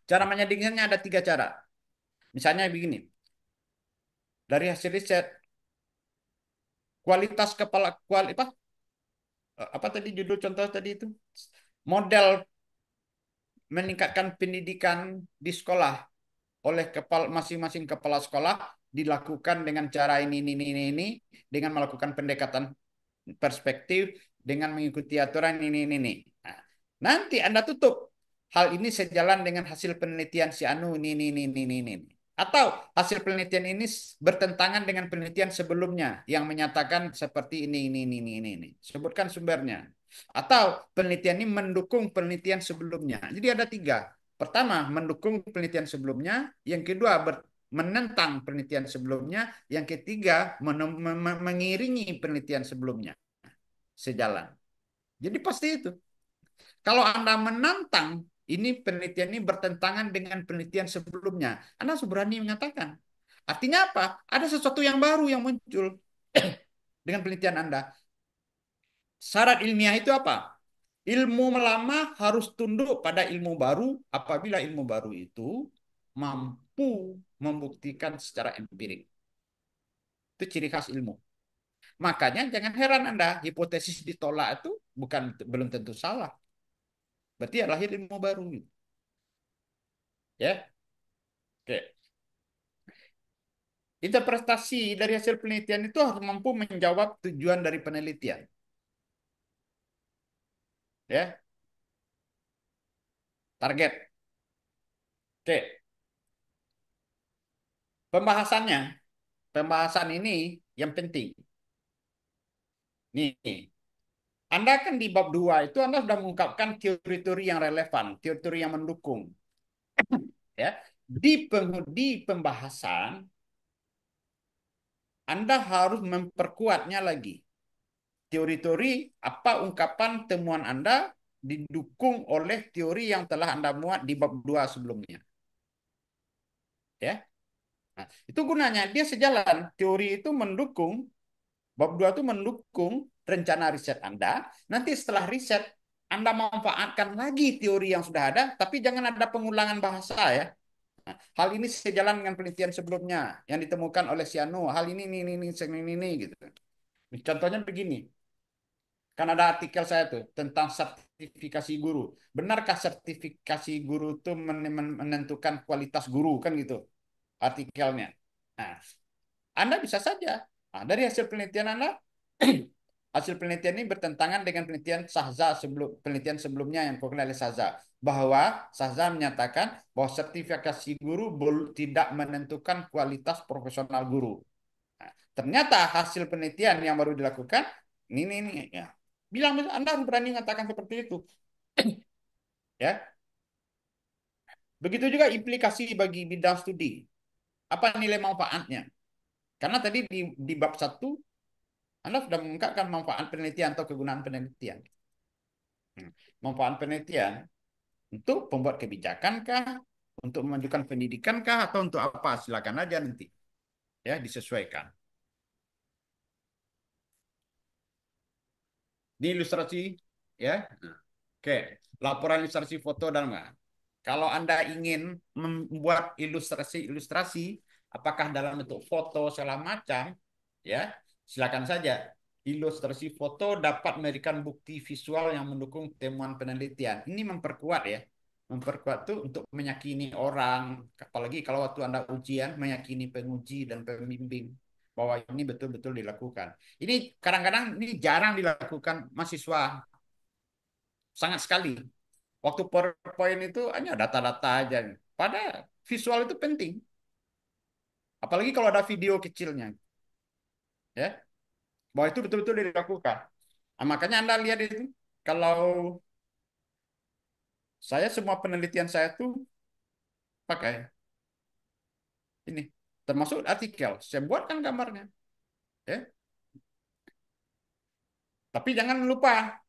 Cara menyandingkannya ada 3 cara. Misalnya begini. Dari hasil riset, kualitas kepala, apa tadi judul contoh tadi itu? Model meningkatkan pendidikan di sekolah oleh masing-masing kepala sekolah dilakukan dengan cara ini, dengan melakukan pendekatan perspektif, dengan mengikuti aturan ini. Nah, nanti Anda tutup. Hal ini sejalan dengan hasil penelitian si Anu ini. Atau hasil penelitian ini bertentangan dengan penelitian sebelumnya yang menyatakan seperti ini. Sebutkan sumbernya. Atau penelitian ini mendukung penelitian sebelumnya. Jadi ada 3. Pertama, mendukung penelitian sebelumnya. Yang kedua, menentang penelitian sebelumnya. Yang ketiga, mengiringi penelitian sebelumnya. Sejalan. Jadi pasti itu. Kalau Anda menantang, ini penelitian ini bertentangan dengan penelitian sebelumnya. Anda berani mengatakan. Artinya apa? Ada sesuatu yang baru yang muncul dengan penelitian Anda. Syarat ilmiah itu apa? Ilmu lama harus tunduk pada ilmu baru apabila ilmu baru itu mampu membuktikan secara empirik. Itu ciri khas ilmu. Makanya jangan heran Anda, hipotesis ditolak itu belum tentu salah. Berarti ya lahir ilmu baru. Ya, oke. Interpretasi dari hasil penelitian itu harus mampu menjawab tujuan dari penelitian. Ya, target. Oke. Pembahasannya, pembahasan ini yang penting. Nih, Anda kan di bab 2 itu Anda sudah mengungkapkan teori-teori yang relevan, teori-teori yang mendukung. Ya, di pembahasan Anda harus memperkuatnya lagi. Teori-teori apa ungkapan temuan Anda didukung oleh teori yang telah Anda muat di bab 2 sebelumnya. Ya. Nah, itu gunanya dia sejalan. Teori itu mendukung bab 2 itu mendukung rencana riset Anda. Nanti setelah riset Anda manfaatkan lagi teori yang sudah ada, tapi jangan ada pengulangan bahasa ya. Nah, hal ini sejalan dengan penelitian sebelumnya yang ditemukan oleh Siano. Hal ini gitu. Contohnya begini. Kan ada artikel saya tuh tentang sertifikasi guru. Benarkah sertifikasi guru itu menentukan kualitas guru kan gitu artikelnya. Nah, Anda bisa saja. Nah, dari hasil penelitian Anda, hasil penelitian ini bertentangan dengan penelitian sebelumnya yang dilakukan oleh Sahza. Bahwa Sahza menyatakan bahwa sertifikasi guru tidak menentukan kualitas profesional guru. Nah, ternyata hasil penelitian yang baru dilakukan, ini ya. Bilang Anda harus berani mengatakan seperti itu. Ya. Begitu juga implikasi bagi bidang studi. Apa nilai manfaatnya? Karena tadi di bab 1 Anda sudah mengungkapkan manfaat penelitian atau kegunaan penelitian. Manfaat penelitian untuk pembuat kebijakan kah? Untuk memajukan pendidikan kah? Atau untuk apa? Silakan aja nanti. Ya, disesuaikan. Di ilustrasi ya. Oke, laporan ilustrasi foto dan enggak. Kalau Anda ingin membuat ilustrasi-ilustrasi, apakah dalam bentuk foto segala macam, ya, silakan saja. Ilustrasi foto dapat memberikan bukti visual yang mendukung temuan penelitian. Ini memperkuat ya. Memperkuat tuh untuk meyakini orang, apalagi kalau waktu Anda ujian, meyakini penguji dan pembimbing bahwa ini betul-betul dilakukan. Ini kadang-kadang ini jarang dilakukan mahasiswa, sangat sekali. Waktu PowerPoint itu hanya data-data aja. Pada visual itu penting. Apalagi kalau ada video kecilnya, ya, bahwa itu betul-betul dilakukan. Nah, makanya Anda lihat itu, kalau saya semua penelitian saya tuh pakai ini, termasuk artikel. Saya buatkan gambarnya, ya. Tapi jangan lupa,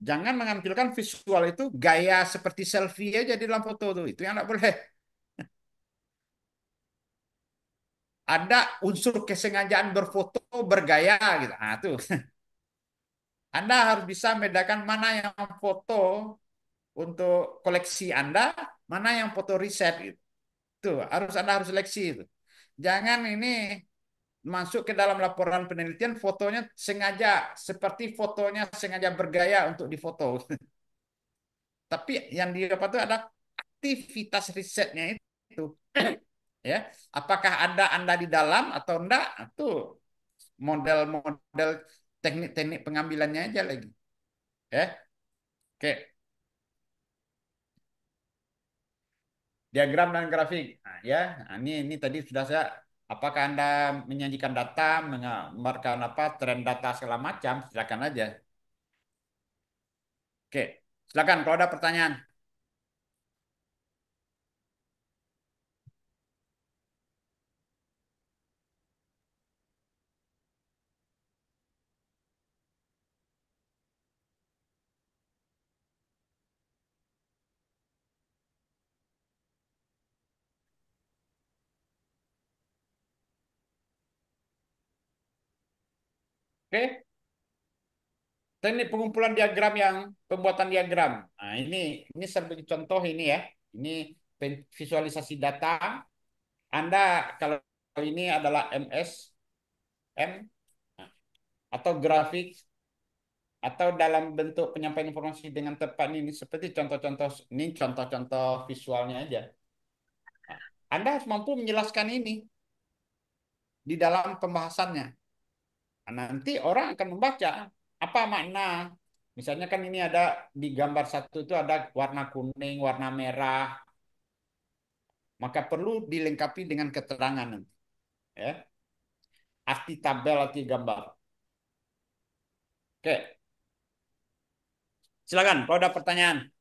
jangan menampilkan visual itu gaya seperti selfie aja di dalam foto tuh. Itu yang tidak boleh. Ada unsur kesengajaan berfoto bergaya gitu. Nah, tuh. Anda harus bisa membedakan mana yang foto untuk koleksi Anda, mana yang foto riset gitu. Tuh, Anda harus seleksi itu. Jangan ini masuk ke dalam laporan penelitian fotonya sengaja seperti fotonya sengaja bergaya untuk difoto. Tapi yang didapat itu ada aktivitas risetnya itu. Ya, apakah ada Anda di dalam atau enggak? Itu model-model teknik-teknik pengambilannya aja lagi. Ya, oke. Diagram dan grafik. Nah, ya, nah, ini tadi sudah saya. Apakah Anda menyajikan data, menggambarkan apa tren data segala macam? Silakan aja. Oke, silakan kalau ada pertanyaan. Oke, teknik pengumpulan diagram yang pembuatan diagram. Nah, ini sebagai contoh ini ya. Ini visualisasi data. Anda kalau ini adalah MSM atau grafik atau dalam bentuk penyampaian informasi dengan tepat ini seperti contoh-contoh ini contoh-contoh visualnya aja. Anda harus mampu menjelaskan ini di dalam pembahasannya. Nah, nanti orang akan membaca apa makna. Misalnya kan ini ada di gambar satu itu ada warna kuning, warna merah, maka perlu dilengkapi dengan keterangan nanti. Ya. Arti tabel, arti gambar. Oke, silakan kalau ada pertanyaan.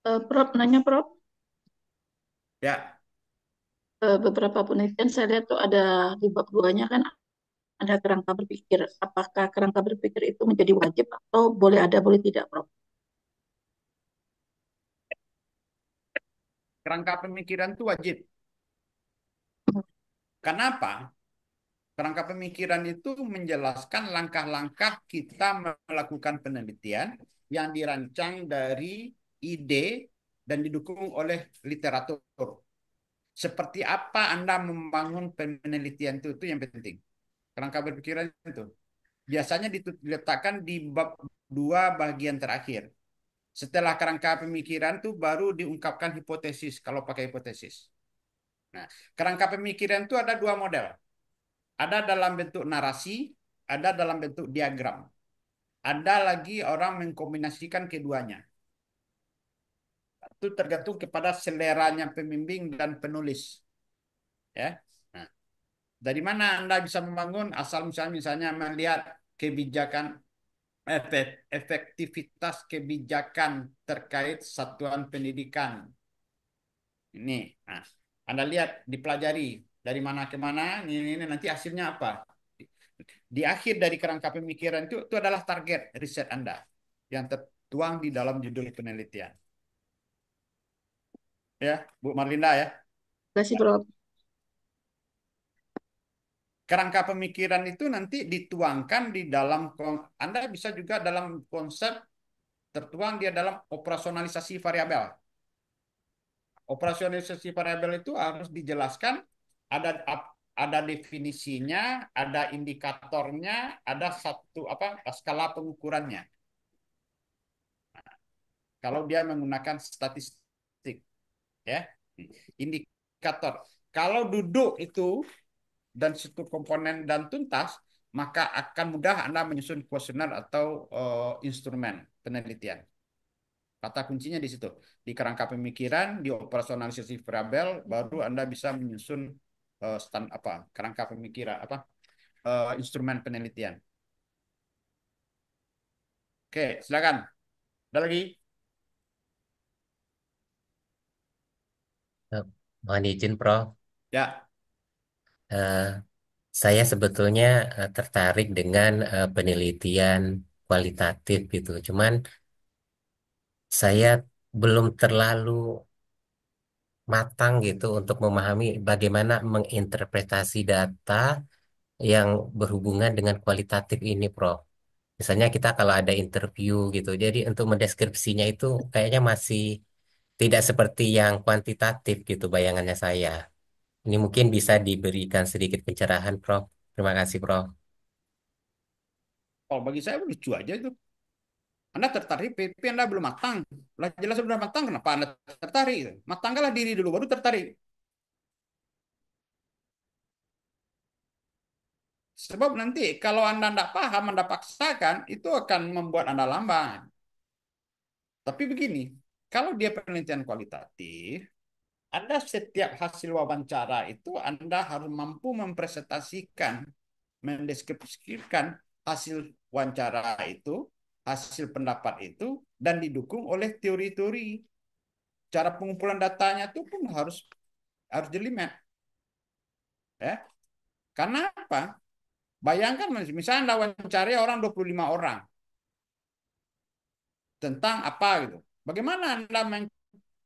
Prof, nanya Prof, Ya, beberapa penelitian saya lihat tuh ada di bab 2-nya kan ada kerangka berpikir. Apakah kerangka berpikir itu menjadi wajib atau boleh ada, boleh tidak, Prof? kerangka pemikiran itu wajib. Kenapa? Kerangka pemikiran itu menjelaskan langkah-langkah kita melakukan penelitian yang dirancang dari ide dan didukung oleh literatur. Seperti apa Anda membangun penelitian itu yang penting. Kerangka berpikiran itu. Biasanya diletakkan di bab 2 bagian terakhir. Setelah kerangka pemikiran itu baru diungkapkan hipotesis kalau pakai hipotesis. Nah, kerangka pemikiran itu ada dua model. Ada dalam bentuk narasi, ada dalam bentuk diagram. Ada lagi orang mengkombinasikan keduanya. Itu tergantung kepada seleranya pembimbing dan penulis. Ya. Nah, dari mana Anda bisa membangun asal misalnya melihat kebijakan efektivitas kebijakan terkait satuan pendidikan. Ini, nah, Anda lihat dipelajari dari mana ke mana, ini nanti hasilnya apa. Di akhir dari kerangka pemikiran itu adalah target riset Anda yang tertuang di dalam judul penelitian. Ya, Bu Marlinda ya. Terima kasih, Prof. Kerangka pemikiran itu nanti dituangkan di dalam Anda bisa juga dalam konsep tertuang dia dalam operasionalisasi variabel. Operasionalisasi variabel itu harus dijelaskan, ada definisinya, ada indikatornya, ada satu apa skala pengukurannya. Kalau dia menggunakan statistik, ya, indikator. Kalau duduk itu dan situ komponen dan tuntas, maka akan mudah Anda menyusun kuesioner atau instrumen penelitian. Kata kuncinya di situ. Di kerangka pemikiran, di operasionalisasi variabel, baru Anda bisa menyusun kerangka pemikiran instrumen penelitian. Oke, silakan. Ada lagi? Eh, Mohon izin, Prof. Ya. Eh, saya sebetulnya tertarik dengan penelitian kualitatif gitu. Cuman saya belum terlalu matang gitu untuk memahami bagaimana menginterpretasi data yang berhubungan dengan kualitatif ini, Prof. Misalnya kita kalau ada interview gitu, jadi untuk mendeskripsinya itu kayaknya masih tidak seperti yang kuantitatif gitu bayangannya saya. Ini mungkin bisa diberikan sedikit pencerahan, Prof. Terima kasih, Prof. Oh, bagi saya lucu aja itu. Anda tertarik, PP Anda belum matang. Lah jelas sudah matang, kenapa Anda tertarik? Matangkanlah diri dulu, baru tertarik. Sebab nanti kalau Anda tidak paham, Anda paksakan, itu akan membuat Anda lamban. Tapi begini, kalau dia penelitian kualitatif, Anda setiap hasil wawancara itu Anda harus mampu mempresentasikan, mendeskripsikan hasil wawancara itu, hasil pendapat itu, dan didukung oleh teori-teori. Cara pengumpulan datanya itu pun harus jelimet, ya. Karena apa? Bayangkan misalnya Anda wawancari orang 25 orang tentang apa gitu. Bagaimana Anda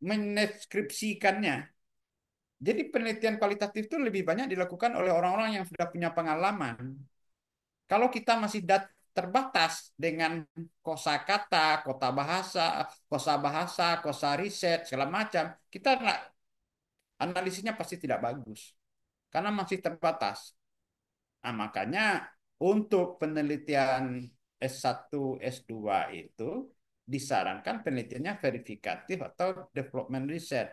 mendeskripsikannya? Jadi penelitian kualitatif itu lebih banyak dilakukan oleh orang-orang yang sudah punya pengalaman. Kalau kita masih terbatas dengan kosakata, kosa bahasa, kosa riset, segala macam, kita analisisnya pasti tidak bagus karena masih terbatas. Nah, makanya untuk penelitian S1, S2 itu disarankan penelitiannya verifikatif atau development research,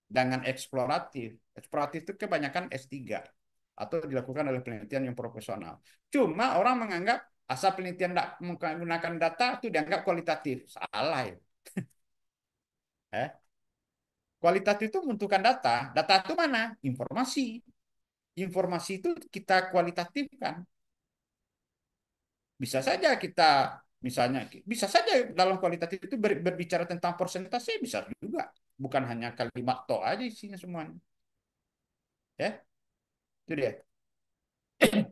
dengan eksploratif. Eksploratif itu kebanyakan S3 atau dilakukan oleh penelitian yang profesional. Cuma orang menganggap asal penelitian tidak menggunakan data itu dianggap kualitatif. Salah ya. Kualitatif itu membutuhkan data. Data itu mana? Informasi. Informasi itu kita kualitatifkan. Bisa saja kita misalnya bisa saja dalam kualitatif itu berbicara tentang persentase bisa juga, bukan hanya kalimat to aja isinya semuanya, ya itu dia. Terima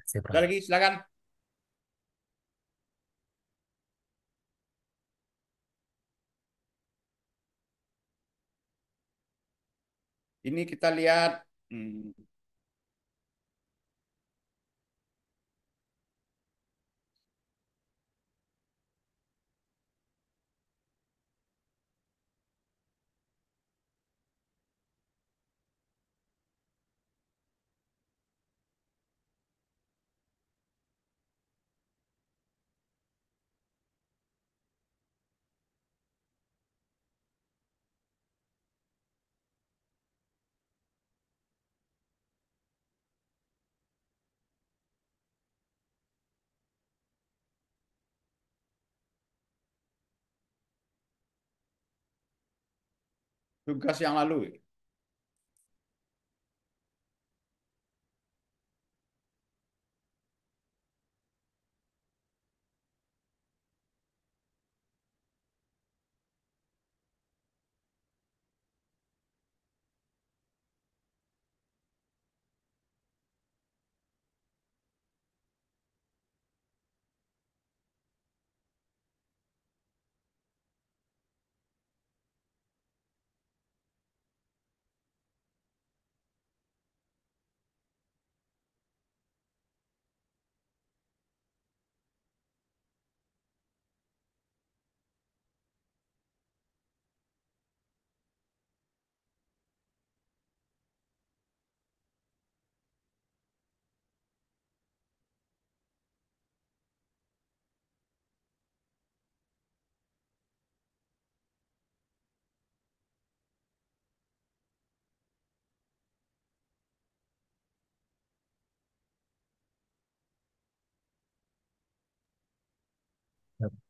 kasih, Ada Prof. lagi, silakan. Ini kita lihat, hmm, tugas yang lalu.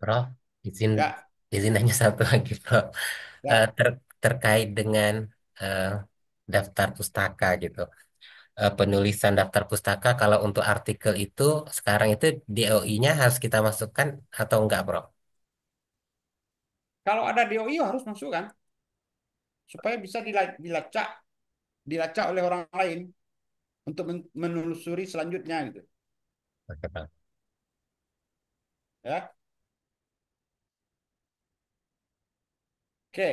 Prof, izin Ya, izin nanya satu lagi, Prof. ya. Terkait dengan eh, daftar pustaka gitu. Penulisan daftar pustaka kalau untuk artikel itu sekarang itu DOI-nya harus kita masukkan atau enggak, Prof? Kalau ada DOI harus masuk kan, supaya bisa dilacak oleh orang lain untuk menelusuri selanjutnya gitu. Oke, Prof. Ya, oke.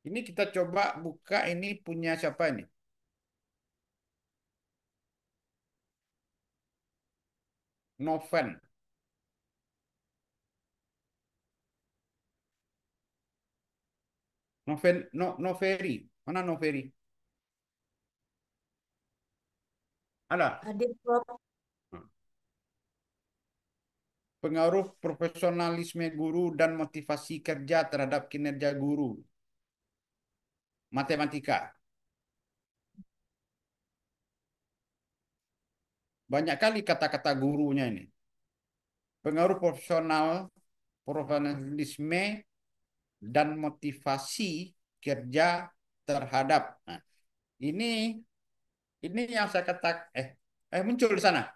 Ini kita coba buka ini punya siapa ini? Noven, Noveri. Mana Noveri? Ada. Hadir, Prof. Pengaruh profesionalisme guru dan motivasi kerja terhadap kinerja guru. Matematika. Banyak kali kata-kata gurunya ini. Pengaruh profesionalisme dan motivasi kerja terhadap. Nah, ini yang saya katakan muncul di sana.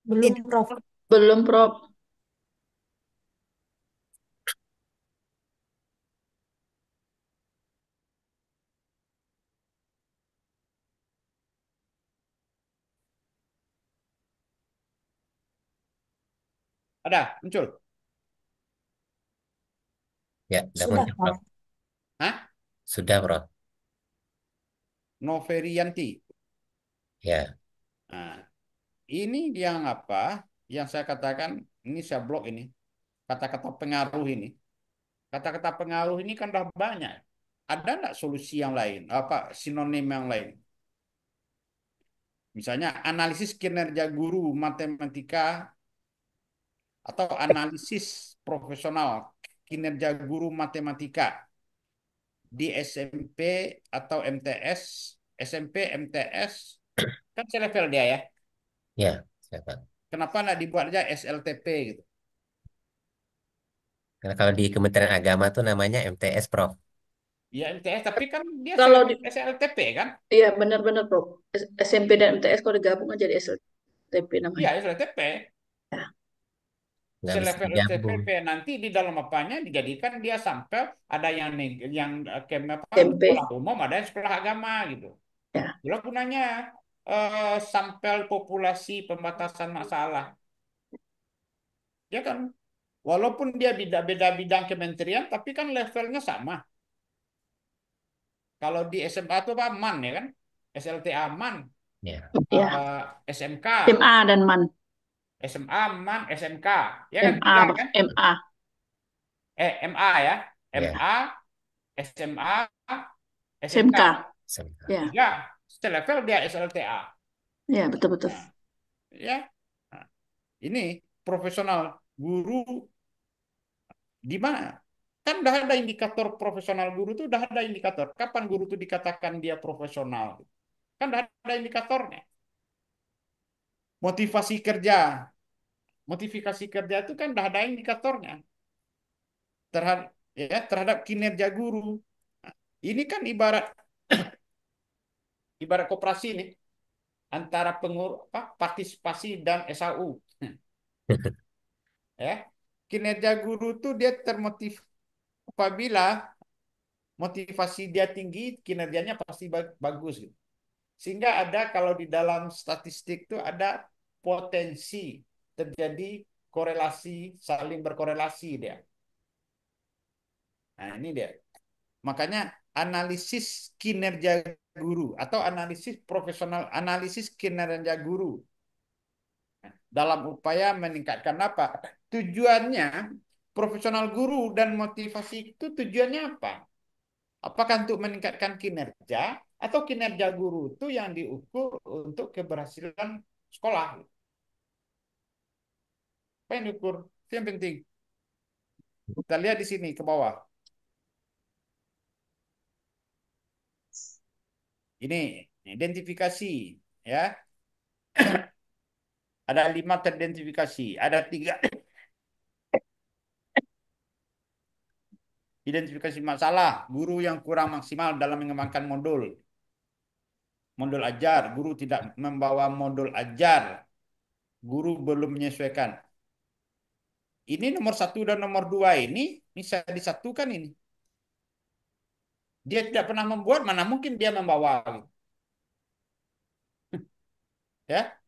Belum, Prof. Belum, Prof. Ada, muncul. Ya, udah Sudah, muncul, Prof. Prof. Hah? Sudah, Prof. Noverianti. Ya, Nah, ini yang apa? Yang saya katakan, ini saya blok ini. Kata-kata pengaruh ini. Kata-kata pengaruh ini kan udah banyak. Ada nggak solusi yang lain? Apa sinonim yang lain? Misalnya analisis kinerja guru matematika atau analisis profesional kinerja guru matematika di SMP atau MTS, SMP, MTS, kan selevel dia ya. ya, siapa? Kenapa nggak dibuat aja SLTP gitu? Karena kalau di Kementerian Agama tuh namanya MTS, Prof. Ya MTS, tapi kan dia Kalau selevel di, SLTP kan? iya benar-benar, Prof. SMP dan MTS kalau digabung aja jadi SLTP Iya namanya. SLTP. Ya, Nggak bisa Selevel digabung. SLTP nanti di dalam apanya dijadikan dia sampel ada yang apa sekolah SMP. umum ada yang sekolah agama gitu. Ya, Itulah gunanya sampel populasi pembatasan masalah. Ya kan? Walaupun dia beda-beda bidang kementerian, tapi kan levelnya sama. Kalau di SMA itu apa? MAN ya kan? SLT aman, Ya, ya. SMK, MA dan MAN. SMA, MAN, SMK. Ya kan? MA, Tiga Bang. kan? MA. MA ya. ya, MA, SMA, SMK. SMK. sebentar. Ya, Tiga. Selevel dia SLTA. ya betul-betul. Nah, ya. Nah, ini profesional guru di mana? Kan udah ada indikator profesional guru tuh udah ada indikator. Kapan guru tuh dikatakan dia profesional? Kan udah ada indikatornya. Motivasi kerja. Motivasi kerja itu kan udah ada indikatornya terhadap kinerja guru. Nah, ini kan ibarat koperasi nih antara partisipasi dan SAU. Ya, kinerja guru tuh dia termotiv apabila motivasi dia tinggi, kinerjanya pasti bagus gitu. Sehingga ada kalau di dalam statistik itu ada potensi terjadi korelasi, saling berkorelasi dia. Nah, ini dia. Makanya analisis kinerja guru atau analisis profesional, analisis kinerja guru dalam upaya meningkatkan apa? Tujuannya profesional guru dan motivasi itu tujuannya apa? Apakah untuk meningkatkan kinerja atau kinerja guru itu yang diukur untuk keberhasilan sekolah? Apa yang diukur? Itu yang penting. Kita lihat di sini ke bawah. Ini identifikasi ya. Ada 5 teridentifikasi. Ada 3 identifikasi masalah. Guru yang kurang maksimal dalam mengembangkan modul. Modul ajar. Guru tidak membawa modul ajar. Guru belum menyesuaikan. Ini nomor 1 dan nomor 2 ini bisa disatukan ini. Dia tidak pernah membuat, mana mungkin dia membawa. Ya,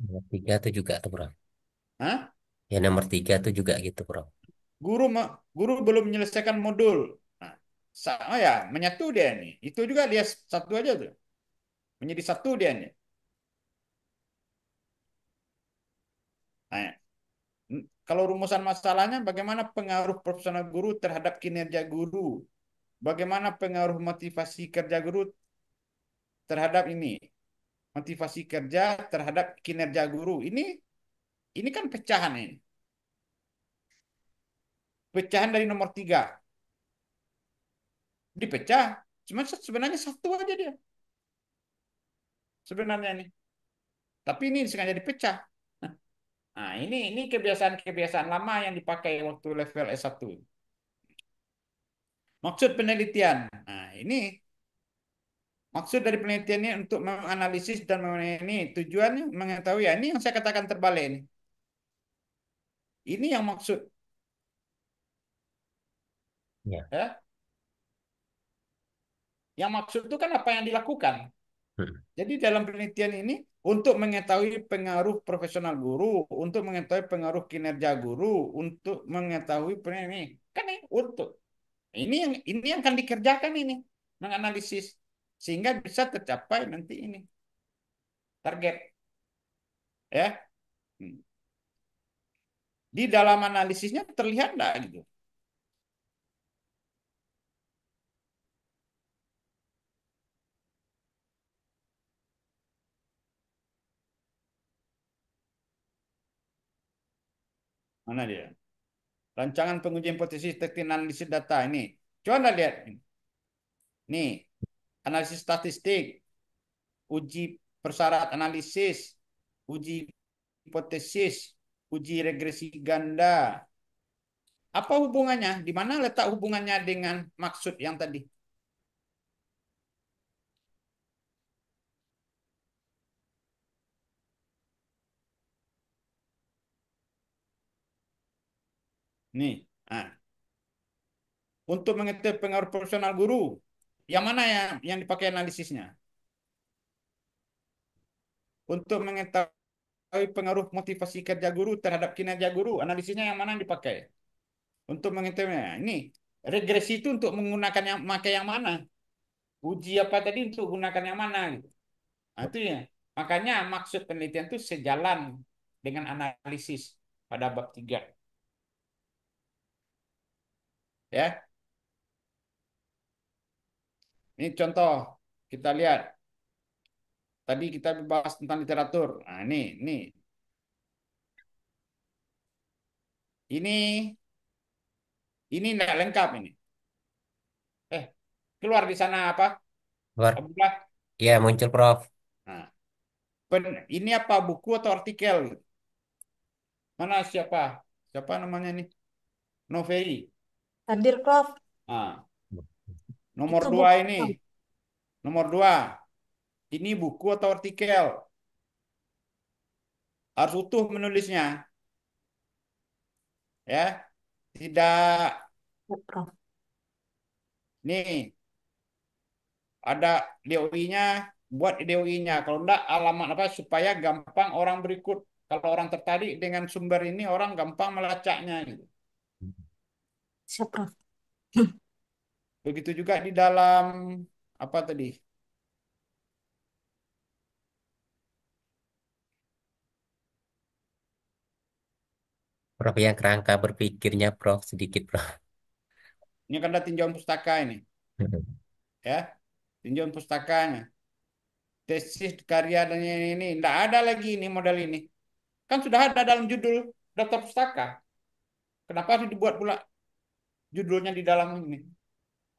Nomor 3 tuh juga tuh, Bro. Hah? Ya nomor 3 tuh juga gitu, Bro. Guru belum menyelesaikan modul. Nah, sama ya, menyatu dia nih. Itu juga dia satu aja tuh. Menjadi satu dia nih. Nah, kalau rumusan masalahnya bagaimana pengaruh profesional guru terhadap kinerja guru? Bagaimana pengaruh motivasi kerja guru terhadap ini? Motivasi kerja terhadap kinerja guru. Ini kan pecahan ini. Pecahan dari nomor 3. Dipecah. Cuma sebenarnya satu aja dia. Sebenarnya ini. Tapi ini sengaja dipecah. Nah, ini kebiasaan-kebiasaan lama yang dipakai waktu level S1. Maksud penelitian. Nah, ini maksud dari penelitian ini untuk menganalisis dan ini tujuannya mengetahui ya, ini yang saya katakan terbalik ini. Ini yang maksud Ya. ya. Yang maksud itu kan apa yang dilakukan. Hmm. Jadi dalam penelitian ini untuk mengetahui pengaruh profesional guru, untuk mengetahui pengaruh kinerja guru, untuk mengetahui ini kan ini untuk ini yang akan dikerjakan ini menganalisis sehingga bisa tercapai nanti ini target ya. Hmm. Di dalam analisisnya terlihat enggak gitu. Mana dia? Rancangan pengujian hipotesis teknik analisis data ini. Coba Anda lihat. Nih, analisis statistik, uji persyarat analisis, uji hipotesis, uji regresi ganda. Apa hubungannya? Di mana letak hubungannya dengan maksud yang tadi? Nih, nah, untuk mengetahui pengaruh profesional guru, yang mana yang dipakai analisisnya? Untuk mengetahui pengaruh motivasi kerja guru terhadap kinerja guru, analisisnya yang mana yang dipakai? Untuk mengetahui ini regresi itu untuk menggunakan yang pakai yang mana? Uji apa tadi untuk gunakan yang mana gitu. Nah, itu ya. Makanya maksud penelitian itu sejalan dengan analisis pada bab 3. Ya. Ini contoh kita lihat. Tadi kita bahas tentang literatur. Nah, ini. Ini tidak lengkap ini. Eh, keluar di sana apa? Keluar. Abdullah. Ya, muncul, Prof. Nah, ini apa buku atau artikel? Mana siapa? Siapa namanya nih? Noveli. Hadir, Prof. Nah, nomor Itu 2 buku. ini. Nomor 2. Ini buku atau artikel? Harus utuh menulisnya. Ya. Tidak. Ya, Prof. Nih, ada DOI-nya, buat DOI-nya. Kalau enggak, alamat apa supaya gampang orang berikut. Kalau orang tertarik dengan sumber ini, orang gampang melacaknya gitu. Siap, Prof. Begitu juga di dalam apa tadi? Prof yang kerangka berpikirnya, Prof, sedikit, Prof. Ini kan ada tinjauan pustaka ini, ya. Tinjauan pustakanya, tesis karya dan ini enggak ada lagi ini model ini. Kan sudah ada dalam judul daftar pustaka. Kenapa harus dibuat pula judulnya di dalam ini?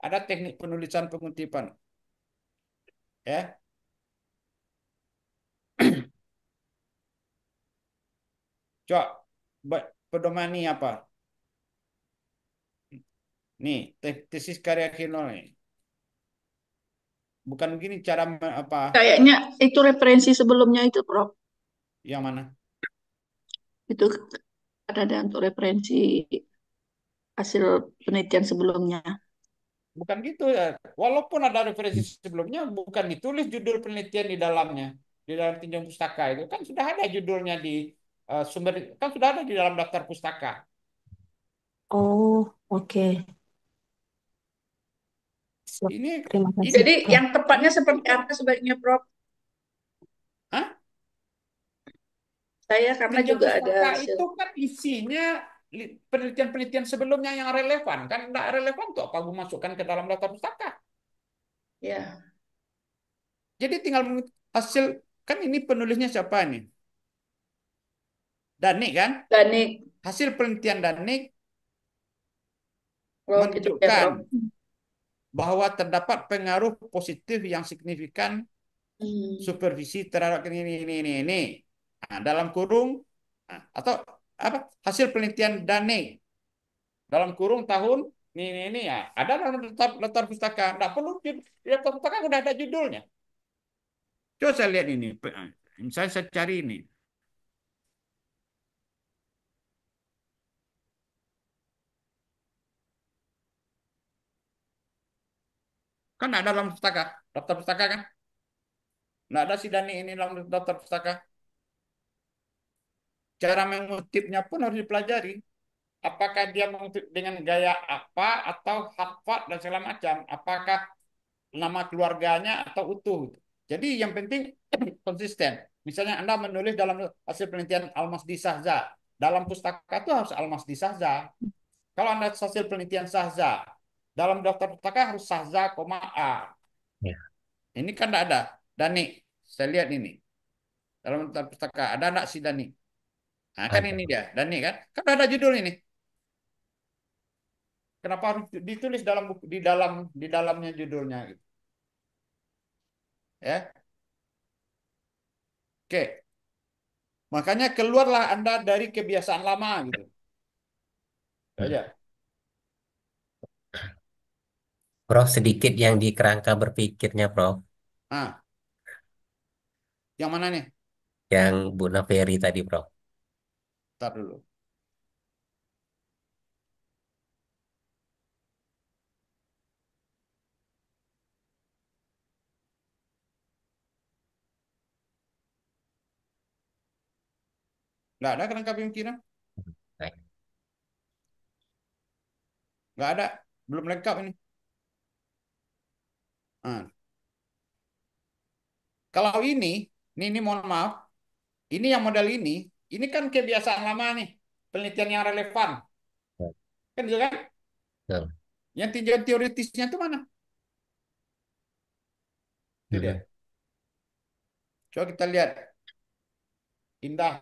Ada teknik penulisan pengutipan, ya. Coba pedoman ini apa? Nih, tesis karya Kinol nih. Bukan begini cara apa Kayaknya itu referensi sebelumnya itu, Prof. yang mana? Itu ada untuk referensi hasil penelitian sebelumnya. Bukan gitu ya. Walaupun ada referensi sebelumnya, bukan ditulis judul penelitian di dalamnya. Di dalam tinjauan pustaka itu kan sudah ada judulnya di sumber, kan sudah ada di dalam daftar pustaka. Oh, oke. Siap. Ini Terima ini kasih, Jadi Prof. yang ini tepatnya seperti tinjauan, apa sebaiknya, Prof? Hah? Saya karena Tinjauan juga ada pustaka hasil. itu kan isinya penelitian-penelitian sebelumnya yang relevan. Kan tidak relevan tuh apa gue masukkan ke dalam daftar pustaka. Ya, Jadi tinggal hasil, kan ini penulisnya siapa nih? Danik kan? Danik. Hasil penelitian Danik Oh, gitu ya, menunjukkan Prof. bahwa terdapat pengaruh positif yang signifikan Hmm. supervisi terhadap ini. Nah, dalam kurung atau apa hasil penelitian Danik dalam kurung tahun ini ya ada dalam daftar pustaka. Tidak perlu di daftar pustaka sudah ada judulnya. Coba saya lihat ini. Saya cari ini. Kan ada dalam pustaka, daftar pustaka kan? Nggak ada si Dani ini dalam daftar pustaka. Cara mengutipnya pun harus dipelajari. Apakah dia mengutip dengan gaya apa atau hafat dan segala macam. Apakah nama keluarganya atau utuh. Jadi yang penting konsisten. Misalnya Anda menulis dalam hasil penelitian Al-Masdi Sahza. Dalam pustaka itu harus Al-Masdi Sahza. Kalau Anda hasil penelitian Sahza, dalam daftar pustaka harus Sahza, A. Ya, Ini kan tidak ada. Dani, saya lihat ini. Dalam daftar pustaka, ada enggak si Dani? Nah, kan ada. ini dia, Dani kan? Kan ada judul ini. Kenapa harus ditulis dalam buku, di dalamnya judulnya gitu. Ya. Oke. Makanya keluarlah Anda dari kebiasaan lama gitu. Hmm. Aja. Prof, sedikit yang di kerangka berpikirnya, Prof. Nah, yang mana nih? Yang Bu Naferi tadi, Prof. Ntar dulu. Nggak ada kerangka pemikiran? Nah, Nggak ada. Belum lengkap ini. Nah, kalau ini mohon maaf, ini yang model ini kan kebiasaan lama nih. Penelitian yang relevan. Kan gitu kan? betul. Yang tinjauan teoritisnya itu mana? Itu dia. Hmm. Coba kita lihat. Indah.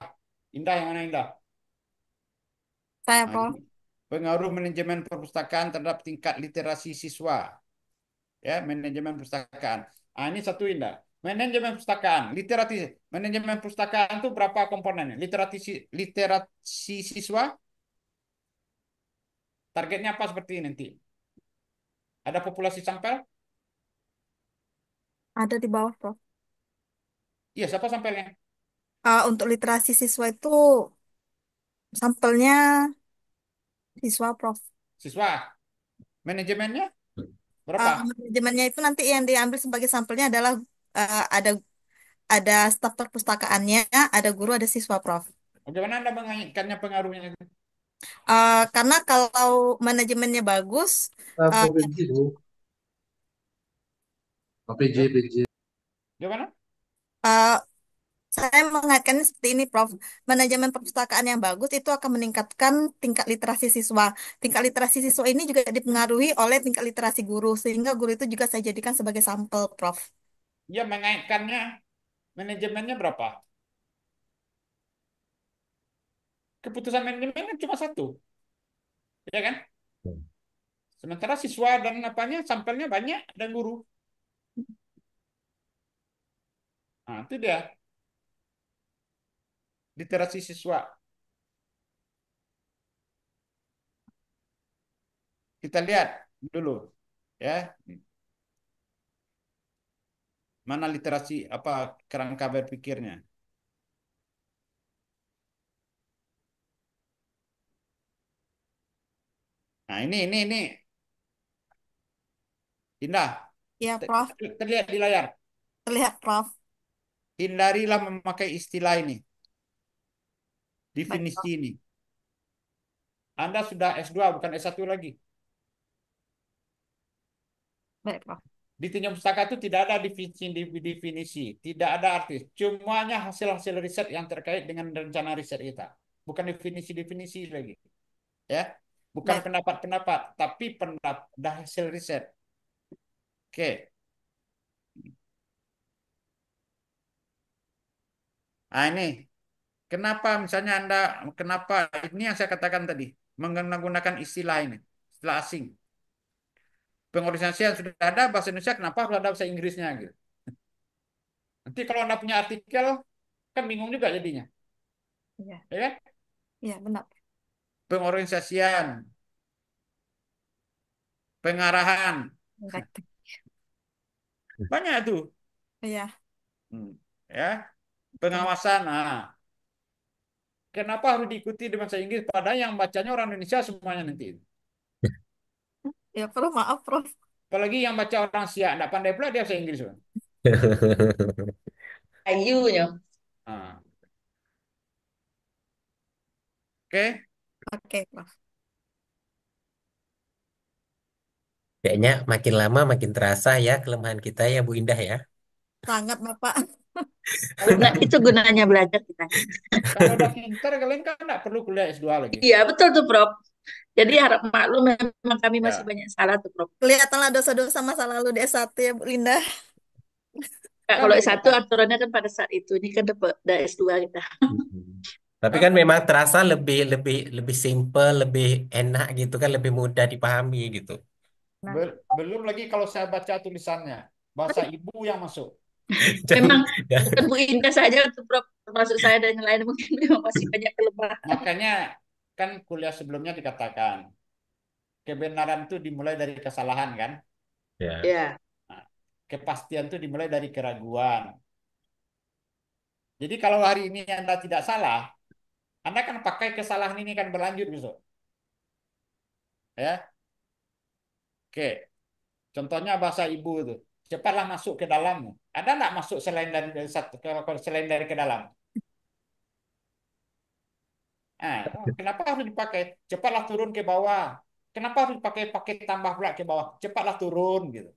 Indah yang mana Indah? Saya, Nah, Prof. ini. Pengaruh manajemen perpustakaan terhadap tingkat literasi siswa. Ya, manajemen perpustakaan. Ah, ini satu Indah. Manajemen perpustakaan, literasi. Manajemen perpustakaan itu berapa komponennya? Literasi siswa, targetnya apa seperti ini nanti? Ada populasi sampel? Ada di bawah, Prof. Iya, siapa sampelnya? Untuk literasi siswa itu sampelnya siswa, Prof. Siswa. Manajemennya berapa? Manajemennya itu nanti yang diambil sebagai sampelnya adalah ada staf perpustakaannya, ada guru, ada siswa, Prof. Bagaimana Anda mengaitkannya pengaruhnya itu? Karena kalau manajemennya bagus, uh, PPJ itu, PPJ, Eh, PJ. Gimana? uh, saya mengaitkannya seperti ini, Prof. Manajemen perpustakaan yang bagus itu akan meningkatkan tingkat literasi siswa. Tingkat literasi siswa ini juga dipengaruhi oleh tingkat literasi guru, sehingga guru itu juga saya jadikan sebagai sampel, Prof. Dia mengaitkannya manajemennya berapa? Keputusan manajemen kan cuma satu, ya kan? Sementara siswa dan apanya sampelnya banyak dan guru. Nah, itu dia literasi siswa. Kita lihat dulu ya, mana literasi apa kerangka berpikirnya. Nah, ini Indah. Ya, Prof. Terlihat di layar. Terlihat, Prof. Hindarilah memakai istilah ini, Baik, definisi Prof. ini. Anda sudah S2 bukan S1 lagi. Baik, Prof. Di tinjau pustaka itu tidak ada definisi, tidak ada artis. Cumanya hasil-hasil riset yang terkait dengan rencana riset kita. Bukan definisi-definisi lagi. Ya, bukan Baik. pendapat-pendapat, tapi hasil riset. Oke. Nah, ini kenapa misalnya kenapa ini yang saya katakan tadi, menggunakan istilah ini, istilah asing. Pengorganisasian sudah ada bahasa Indonesia, kenapa harus ada bahasa Inggrisnya gitu. Nanti kalau Anda punya artikel, kan bingung juga jadinya. Iya, Ya kan? iya benar. Pengorganisasian, pengarahan, Baik. banyak tuh. Iya, Hmm. Ya, betul. pengawasan. Nah, kenapa harus diikuti di bahasa Inggris? Padahal yang bacanya orang Indonesia semuanya nanti. Ya, Prof, maaf, Prof. Apalagi yang baca orang Siak, nggak pandai pula dia bahasa Inggris. Bang. Ayunya. Nah, oke. Oke, Prof. Kayaknya makin lama makin terasa ya kelemahan kita ya Bu Indah ya. Sangat, Bapak. Kalau udah Itu gunanya belajar kita. kalau udah pinter kalian kan nggak perlu kuliah S2 lagi. Iya, betul tuh, Prof. Jadi harap maklum memang kami masih Ya, banyak salah tuh, Prof. Kelihatanlah dosa-dosa masa lalu di S1 ya, Bu Linda. Kak, kan kalau begitu S1 kan. aturannya kan pada saat itu. Ini kan dapat udah S2 kita. Mm-mm. Tapi Kan kan memang terasa lebih lebih lebih simple, lebih enak gitu kan, lebih mudah dipahami gitu. Nah, belum lagi kalau saya baca tulisannya, bahasa ibu yang masuk. Jangan, Memang ya, bukan Bu Indah saja tuh, Prof. Termasuk saya dan yang lain mungkin memang masih banyak kelemahan. Makanya kan kuliah sebelumnya dikatakan kebenaran itu dimulai dari kesalahan kan. ya. Ya, Nah, kepastian itu dimulai dari keraguan. Jadi kalau hari ini Anda tidak salah, Anda kan pakai kesalahan ini kan berlanjut besok. Ya, oke. Contohnya bahasa ibu itu. Cepatlah masuk ke dalammu. Ada nggak masuk selain dari ke dalam? Nah, kenapa harus dipakai? Cepatlah turun ke bawah. Kenapa harus dipakai pakai tambah pula ke bawah? Cepatlah turun gitu.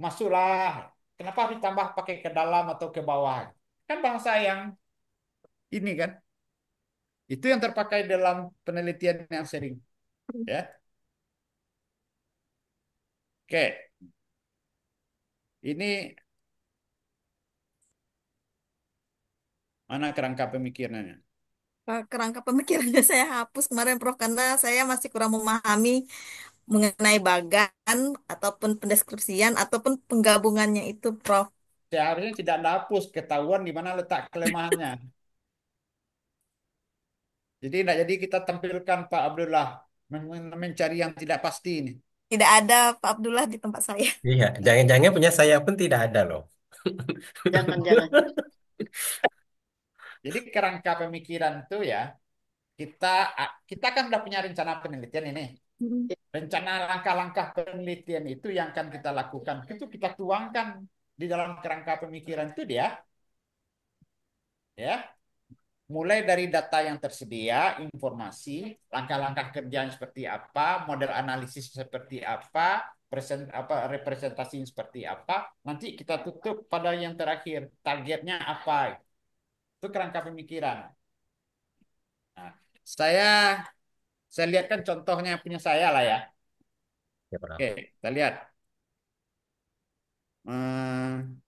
Masuklah. Kenapa harus ditambah pakai ke dalam atau ke bawah? Kan bahasa yang ini kan. Itu yang terpakai dalam penelitian yang sering. Ya, oke. Ini mana kerangka pemikirannya? kerangka pemikirannya saya hapus kemarin, Prof, karena saya masih kurang memahami mengenai bagan ataupun pendeskripsian ataupun penggabungannya itu, Prof. Seharusnya tidak dihapus, ketahuan di mana letak kelemahannya. Jadi tidak jadi kita tampilkan Pak Abdullah mencari yang tidak pasti ini. Tidak ada Pak Abdullah di tempat saya. Iya, jangan-jangan punya saya pun tidak ada loh. jangan-jangan. Jadi kerangka pemikiran itu ya kita kita kan udah punya rencana penelitian ini. Mm. Rencana langkah-langkah penelitian itu yang akan kita lakukan itu kita tuangkan di dalam kerangka pemikiran itu dia ya. Mulai dari data yang tersedia, informasi, langkah-langkah kerjaan seperti apa, model analisis seperti apa, representasi seperti apa, nanti kita tutup pada yang terakhir, targetnya apa. Itu kerangka pemikiran. Nah, saya saya lihatkan contohnya punya saya lah ya. Ya, Prof. Oke, kita lihat. Hmm,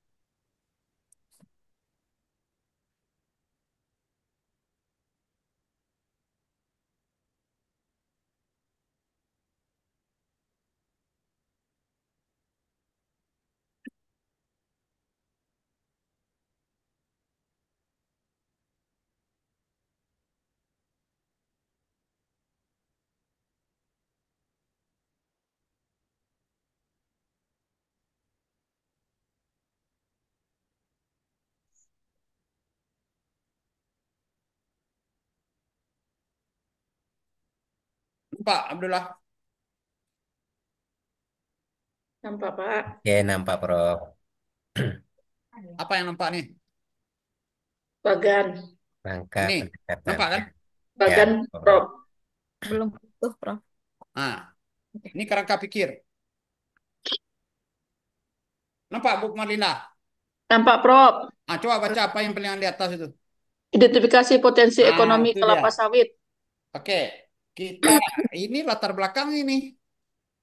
Pak Abdullah. Nampak, Pak. Oke, nampak, Prof. Apa yang nampak nih? Bagan. Rangka Ini nampak pendekatannya. kan? Ya, Bagan, Prof. Prof. Belum tuh, Prof. Nah, Oke. ini kerangka pikir. Nampak Bu Marlina? Nampak, Prof. Coba baca apa yang paling di atas itu. Identifikasi potensi ekonomi Itu dia. kelapa sawit. Oke, kita ini latar belakang ini.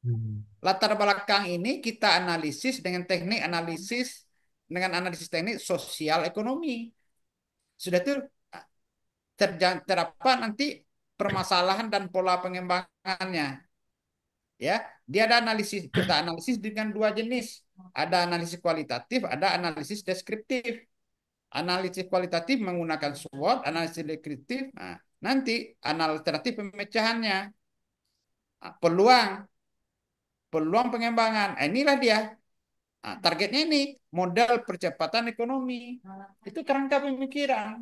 Hmm. Latar belakang ini kita analisis dengan teknik analisis dengan analisis teknik sosial ekonomi. Sudah itu terdapat nanti permasalahan dan pola pengembangannya. Ya, dia ada analisis, kita analisis dengan dua jenis. Ada analisis kualitatif, ada analisis deskriptif. Analisis kualitatif menggunakan SWOT, analisis deskriptif. Nah, nanti alternatif pemecahannya. Nah, peluang pengembangan. Inilah dia. Nah, targetnya ini modal percepatan ekonomi. Itu kerangka pemikiran.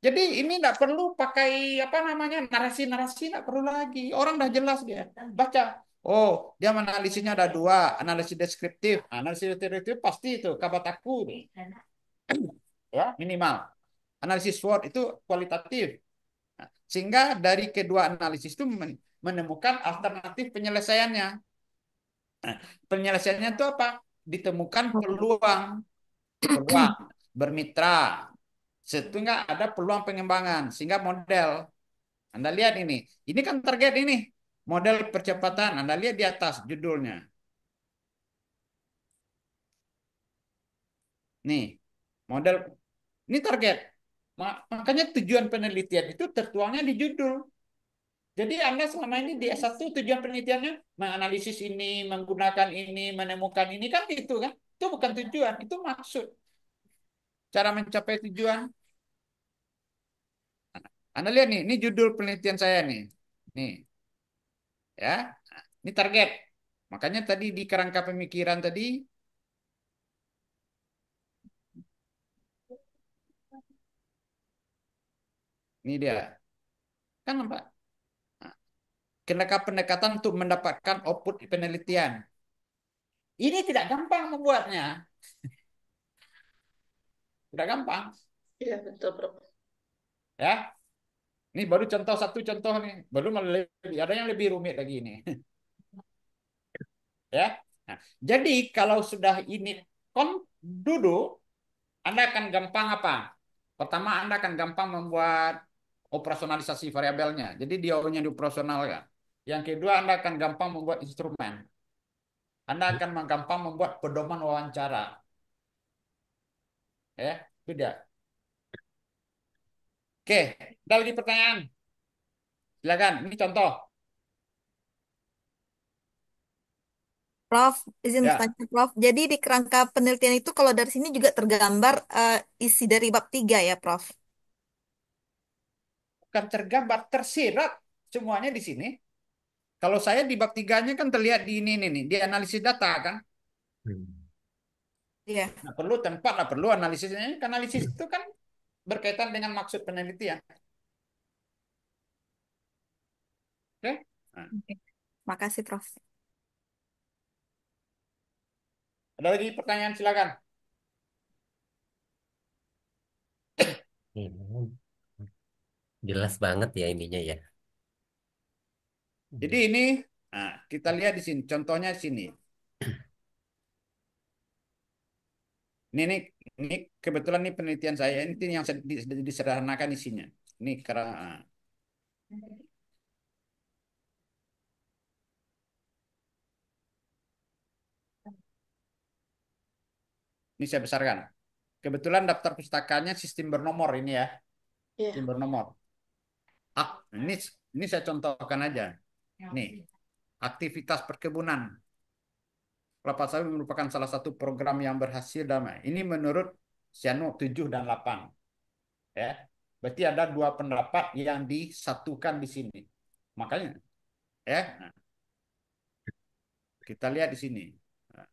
Jadi ini tidak perlu pakai apa namanya narasi-narasi, tidak perlu lagi. Orang dah jelas dia. Baca. Oh, dia analisisnya ada dua, analisis deskriptif. Analisis deskriptif pasti itu kabataku, ya minimal. Analisis SWOT itu kualitatif. Nah, sehingga dari kedua analisis itu menemukan alternatif penyelesaiannya. Nah, penyelesaiannya itu apa? Ditemukan peluang, peluang bermitra, sehingga ada peluang pengembangan, sehingga model. Anda lihat ini kan target ini, model percepatan. Anda lihat di atas judulnya. Nih, model ini target. Makanya tujuan penelitian itu tertuangnya di judul. Jadi Anda selama ini di S1 tujuan penelitiannya menganalisis ini, menggunakan ini, menemukan ini kan itu kan. Itu bukan tujuan, itu maksud. Cara mencapai tujuan. Anda lihat nih, ini judul penelitian saya nih. Nih, ya. Ini target. Makanya tadi di kerangka pemikiran tadi, ini dia. Kan nampak? Pendekatan untuk mendapatkan output penelitian. Ini tidak gampang membuatnya. Tidak gampang. Iya, betul, Prof. Ya, ini baru satu contoh nih. Baru ada yang lebih rumit lagi ini. Ya. Nah, jadi kalau sudah ini duduk, Anda akan gampang apa? Pertama, Anda akan gampang membuat operasionalisasi variabelnya. Jadi dia nya dioperasionalkan. Yang kedua, Anda akan gampang membuat instrumen. Anda akan gampang membuat pedoman wawancara. Ya, itu dia. Oke, ada lagi pertanyaan? Silakan, ini contoh. Prof, izin Ya, bertanya, Prof. Jadi di kerangka penelitian itu kalau dari sini juga tergambar isi dari bab 3 ya, Prof? bukan tergambar, tersirat semuanya di sini. Kalau saya di bab tiganya kan terlihat di ini nih, di analisis data kan. Hmm. Iya. Nah, perlu tempat lah, perlu analisisnya. Analisis itu kan berkaitan dengan maksud penelitian. Oke? Nah, Oke. Makasih, Prof. ada lagi pertanyaan silakan. Ini jelas banget ya ininya ya. Jadi ini, nah, kita lihat di sini, contohnya di sini. Ini, ini kebetulan ini penelitian saya, ini yang disederhanakan isinya. Ini karena ini saya besarkan. Kebetulan daftar pustakanya sistem bernomor ini ya, sistem Iya. bernomor. Ini saya contohkan aja. Nih, aktivitas perkebunan kelapa sawit merupakan salah satu program yang berhasil damai. Ini menurut Siano 7 dan 8. Ya. Berarti ada dua pendapat yang disatukan di sini. Makanya ya, nah, kita lihat di sini. Nah,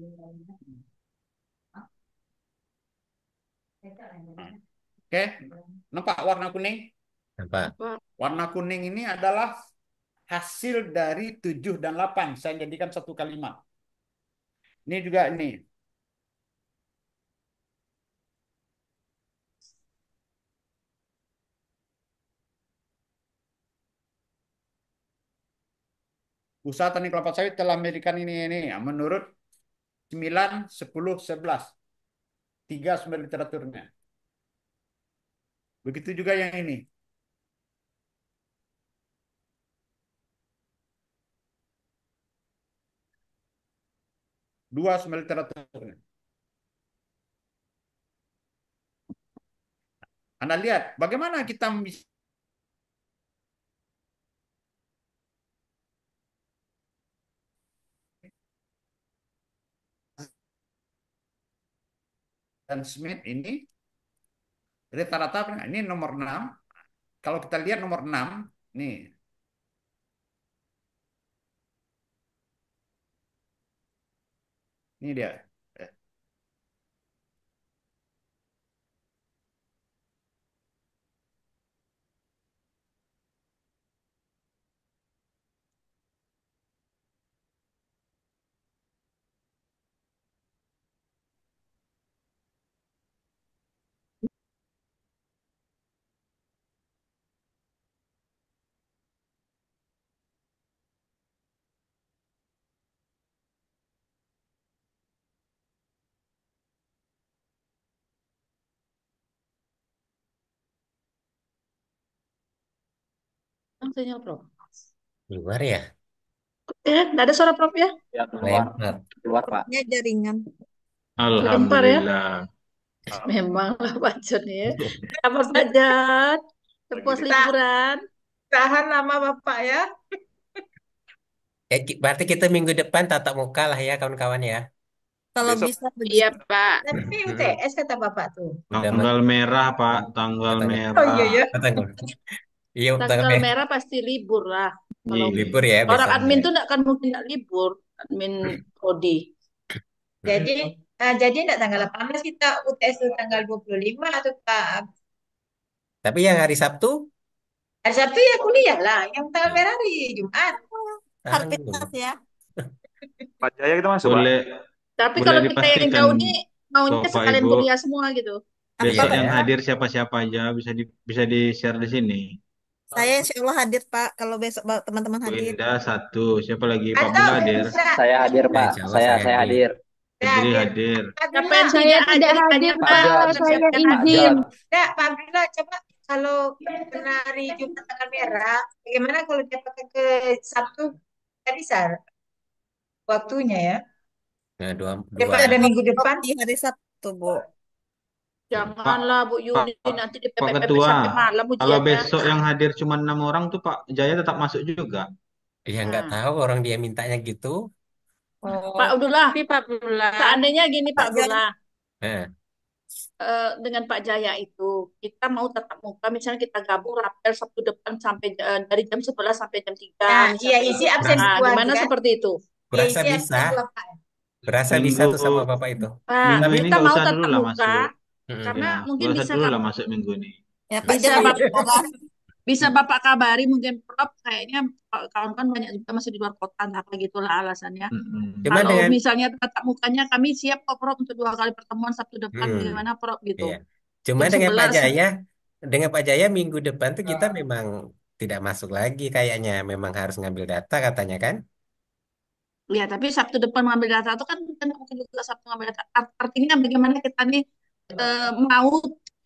Nah, oke, nampak warna kuning? Nampak? Apa? Warna kuning ini adalah hasil dari 7 dan 8. Saya jadikan satu kalimat. Ini juga ini. Usaha tani kelapa sawit telah memberikan ini. Menurut 9, 10, 11. 3 sumber literaturnya. Begitu juga yang ini. Dua sumber literaturnya. Anda lihat bagaimana kita bisa dan Smith ini rata-rata ini nomor 6. Kalau kita lihat nomor 6, nih. Ini dia. Sinyal Prof. Luar ya? Nggak ada suara Prof ya? Ya, keluar. Lempar. Keluar, Pak. Ya jaringan. Lempar ya? Alhamdulillah. Memanglah Pak Jon ya. Apa Pak Jon? Lepas liburan. Tahan lama Bapak ya. Berarti kita minggu depan tatap muka lah ya kawan-kawan ya. Kalau Besok bisa begitu. Iya Pak. Tapi Mm-mm. UTS kata Bapak tuh. Udah Tanggal merah, Pak. Tanggal Tanggal- Oh merah. iya ya. tanggal. Iya, tanggal Tanggal merah. merah pasti libur lah. Kalau Iya. Libur ya orang besok. admin tuh nggak akan mungkin nggak libur. Admin Prodi. Jadi jadi enggak tanggal 18 kita UTS tuh tanggal 25 atau Pak. Tapi yang hari Sabtu Hari Sabtu ya kuliah lah. Yang tanggal merah hari Jumat. Harpitas tanggung. ya. Pak Jaya kita masuk, Pak. Tapi Boleh kalau kita yang dipastikan, jauh nih maunya Bapak sekalian Ibu, kuliah semua gitu. besok Apa? yang hadir siapa-siapa aja bisa di-share di sini. Saya insya Allah hadir Pak. Kalau besok teman-teman Bu hadir. Indah satu, siapa lagi? Pak Atau Bula hadir, bisa Saya hadir, Ya, Pak. insya Allah Saya saya hadir. hadir. Febri hadir. hadir. Pak Siapa Abdullah, yang Saya tidak tidak hadir hadir, tanya Pak Pak. Jod. Saya siapa Pak izin. Jod. Enggak, Pak Abdullah coba kalau kena hari Jumat tanggal merah, bagaimana kalau dia pakai ke Sabtu? Tidak bisa waktunya ya. Nah, dua Daripada ada minggu depan. Di hari Sabtu, Bu. Janganlah Bu Yuli nanti di Pak PPP Ketua, sampai malam kalau ujiannya. besok yang hadir cuma 6 orang tuh Pak Jaya tetap masuk juga. Ya nggak Nah. tahu orang dia mintanya gitu. Pak Abdullah, Tapi Pak Abdullah. seandainya gini Pak Pak Jaya. Abdullah, Nah, dengan Pak Jaya itu kita mau tatap muka, misalnya kita gabung rapel Sabtu depan sampai dari jam 11 sampai jam 3. Nah, misalnya iya isi itu. absen Nah, dua gimana kan? seperti itu? Iya berasa isi bisa, absen dua Pak. berasa bisa Minggu tuh sama Bapak itu. Pak, minggu ini kita nggak mau usah tatap dulu lah muka masuk. Mm-mm. karena Ya, mungkin nggak usah bisa dulu lah masuk minggu ini. Ya, Pak Bisa, jangan Bapak. marah. Bisa Bapak kabari mungkin Prof kayaknya kawan-kawan banyak juga masih di luar kota, apa gitulah alasannya. Mm-mm. Cuma Kalau dengan misalnya tatap mukanya kami siap kok Prof untuk 2 kali pertemuan Sabtu depan, Hmm, bagaimana Prof gitu. iya. Cuma Jam dengan Pak 11. Jaya, minggu depan tuh kita memang tidak masuk lagi kayaknya. Memang harus ngambil data katanya kan? Ya, tapi Sabtu depan ngambil data itu kan bukan mungkin juga Sabtu ngambil data. Artinya bagaimana kita nih mau,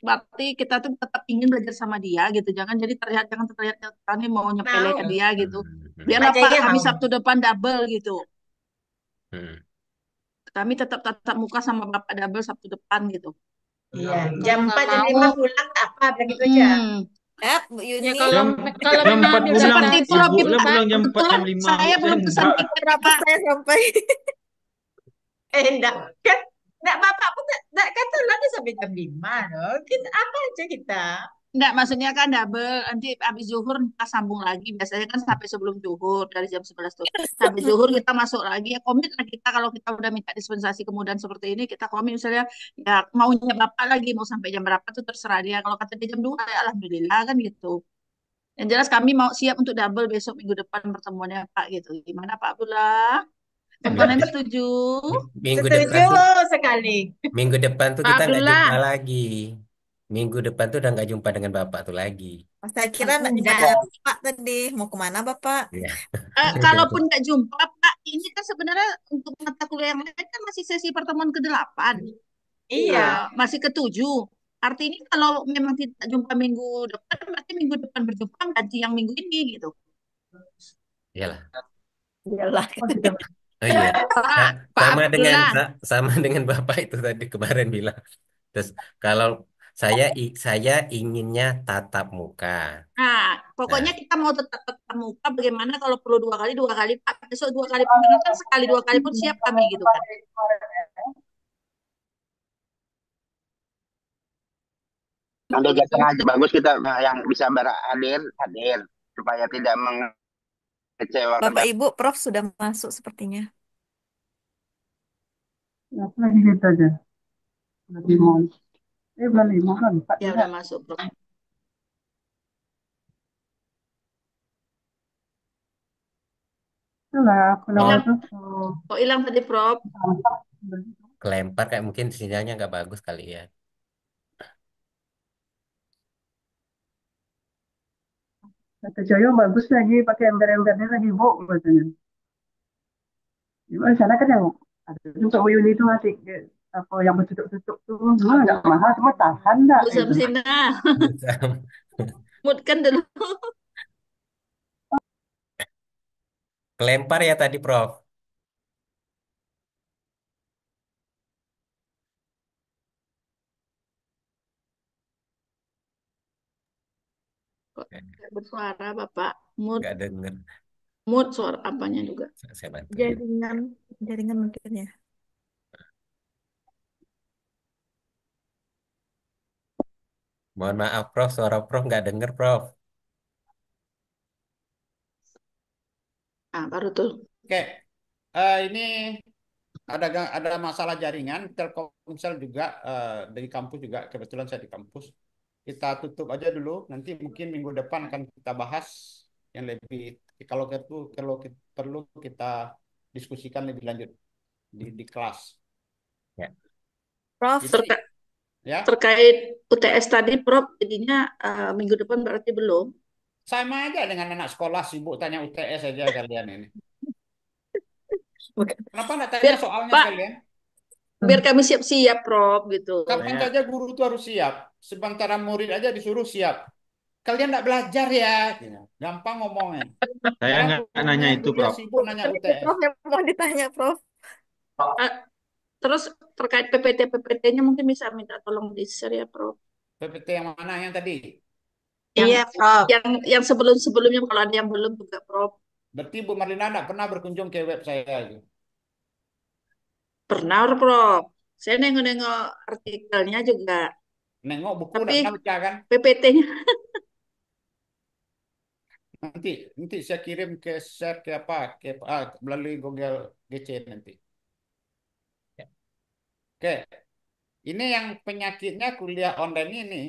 berarti kita tuh tetap ingin belajar sama dia gitu. Jangan terlihat kita nih mau nyepele Mau. ke dia gitu. Hmm, Biarlah Pak Pak Jaya kami mau. Sabtu depan double gitu. hmm. Kami tetap tatap muka sama Bapak double Sabtu depan gitu. Iya, jam Kalau 4 jam nggak 5 mau. pulang tak apa bilang gitu aja. Bu Ya Yuni. kalau Jam kalau jam memang 4 ambil pulang, Seperti itu loh, Ibu lah Pak. pulang jam 4 Kebetulan jam 5. saya belum Saya pesan enggak. tiket Berapa Pak. saya sampai? Enggak, kan enggak Bapak pun enggak kata lagi sampai jam 5 loh. Kita apa aja kita. Enggak, maksudnya kan double. Nanti habis zuhur kita sambung lagi. Biasanya kan sampai sebelum zuhur, dari jam 11 tuh. Sampai zuhur kita masuk lagi. Ya komit lah kita kalau kita udah minta dispensasi kemudahan seperti ini, kita komit misalnya, ya maunya Bapak lagi, mau sampai jam berapa tuh terserah dia. Kalau kata dia jam 2 ya Alhamdulillah kan gitu. Yang jelas kami mau siap untuk double besok minggu depan pertemuannya Pak gitu. Gimana Pak Abdullah? Komponen Berarti setuju? minggu depan Setuju tuh sekali. minggu depan tuh Pak kita nggak Abdullah. jumpa lagi. Minggu depan tuh udah nggak jumpa dengan Bapak tuh lagi. Oh, saya kira Oh, nggak jumpa enggak. dengan Bapak tadi. Mau kemana Bapak? Iya. Kalaupun nggak jumpa, Pak, ini kan sebenarnya untuk mata kuliah yang lain kan masih sesi pertemuan ke-8. Iya. Masih ke-7. Artinya kalau memang tidak jumpa minggu depan, berarti minggu depan berjumpa ganti yang minggu ini gitu. Iyalah. Iyalah. Oh iya. Pak, Pak Sama dengan Abdullah. sama dengan Bapak itu tadi kemarin bilang. Terus kalau saya inginnya tatap muka. Nah, pokoknya Nah, kita mau tetap tetap muka. Bagaimana kalau perlu dua kali Pak, besok 2 kali pun kan sekali 2 kali pun siap kami gitu kan. Ada jadwal aja bagus kita yang bisa hadir hadir supaya tidak mengecewakan. Bapak Ibu, Prof sudah masuk sepertinya. Apa lagi kita aja? Lagi mau. Bulan 5 kan, Pak. Ya udah masuk, Bro. Itulah, kalau Hilang. itu Kok hilang tadi, Prof? kelempar kayak mungkin sinyalnya nggak bagus kali ya. kata Joyo bagus lagi pakai ember-embernya lagi bu katanya. Di sana kan yang ada untuk Yuni itu masih apa yang bertutup-tutup tuh nggak mahal cuma tahan nggak Bu gitu. Samsina, moodkan dulu. Kelempar ya tadi, Prof. Kok nggak bersuara, Bapak? Mood, Nggak denger. mood suara apanya juga. Saya bantuin. Jaringan, jaringan mungkin ya. Mohon maaf, Prof. Suara Prof nggak denger, Prof. Nah, baru tuh. Oke, ini ada masalah jaringan. Telkomsel juga dari kampus juga kebetulan saya di kampus. Kita tutup aja dulu. Nanti mungkin minggu depan akan kita bahas yang lebih perlu kita diskusikan lebih lanjut di kelas. Ya. Prof, Jadi ya Terkait UTS tadi, Prof, jadinya minggu depan berarti belum. sama aja dengan anak sekolah sibuk tanya UTS aja kalian ini. bukan. Kenapa nggak tanya Biar, soalnya Pak, sekalian? biar kami siap-siap, Prof, gitu. Kapan saja guru itu harus siap. Sementara murid aja disuruh siap. Kalian nggak belajar ya? Gampang ngomongnya. Saya Sekarang nggak nanya itu, kuliah Prof. sibuk nanya Ini UTS. Prof yang mau ditanya, Prof. Ah, Terus terkait PPT-PPT-nya mungkin bisa minta tolong di-share ya, Prof. PPT yang mana yang tadi? Yang Iya, Prof. yang sebelum-sebelumnya kalau ada yang belum juga, Prof. Berarti Bu Marlina nggak pernah berkunjung ke web saya itu. Pernah, Prof. Saya nengok-nengok artikelnya juga. Nengok buku nggak Tapi pernah baca kan? PPT-nya Nanti nanti saya kirim ke share ke apa melalui Google GC nanti. Ya. Oke, ini yang penyakitnya kuliah online ini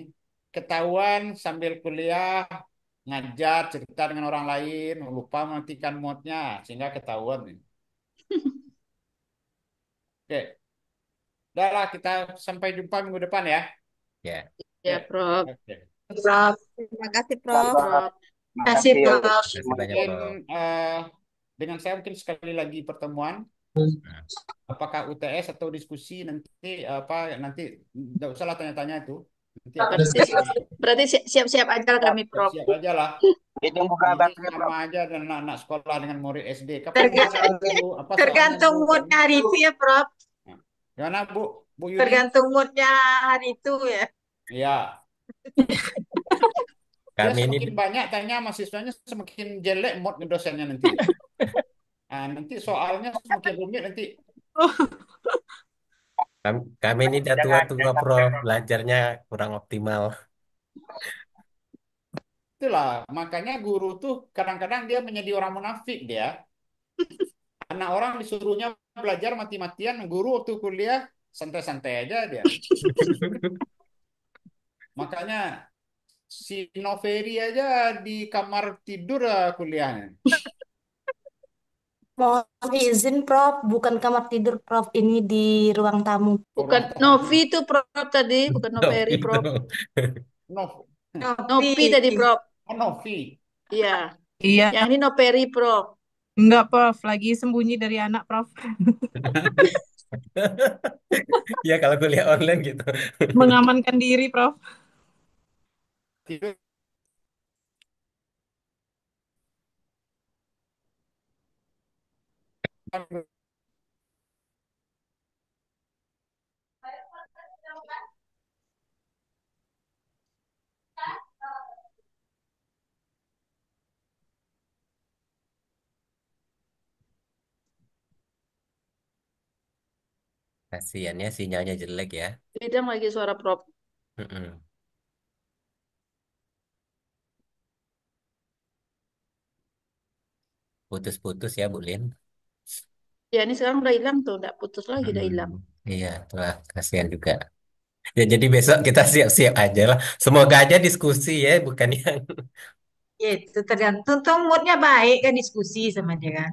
ketahuan sambil kuliah ngajar cerita dengan orang lain lupa mematikan moodnya sehingga ketahuan nih. Oke, udah lah kita sampai jumpa minggu depan ya. Ya. ya, Oke, Prof. oke. Prof. Terima kasih, Prof. Prof. Terima kasih, Prof. Terima kasih banyak, Mungkin Prof. dengan saya mungkin sekali lagi pertemuan. Nah, Apakah UTS atau diskusi nanti nggak usah lah tanya-tanya itu nanti akan Berarti siap-siap aja kami, Prof. siap aja lah Ditunggu ini kabarnya, Prof. sama aja dengan anak sekolah dengan murid SD kapan Terga- bisa itu apa soalnya Tergantung Bu? moodnya hari itu ya, Prof. Nah, gimana Bu Yuni Tergantung moodnya hari itu ya. ya dia kami ini semakin banyak tanya mahasiswanya semakin jelek mood dosennya nanti nanti soalnya semakin rumit nanti kami ini udah tua-tua, Prof. Belajarnya kurang optimal. itulah makanya guru tuh kadang-kadang dia menjadi orang munafik dia. Anak orang disuruhnya belajar mati-matian, guru waktu kuliah santai-santai aja dia. Makanya si Noveri aja di kamar tidur kuliahnya. Mohon izin, Prof. Bukan kamar tidur, Prof. Ini di ruang tamu. Bukan Orang Novi tamu. itu Prof tadi, bukan Noveri Itu. Prof. Nov, Novi tadi Novi. Prof. Novi. Iya, Iya, yang ini Noveri Prof. enggak, Prof. Lagi sembunyi dari anak, Prof. Ya kalau kuliah online gitu. Mengamankan diri, Prof. Tidur. Kasihan ya sinyalnya jelek ya. Bidang lagi suara Prof. Mm-mm. Putus-putus ya Bu Lin. Ya ini sekarang udah hilang tuh, udah putus lagi, udah hilang. Iya, wah, kasihan juga. Ya jadi besok kita siap-siap aja lah. Semoga aja diskusi ya, bukan yang Ya, itu tergantung tuh moodnya baik kan diskusi sama dia kan.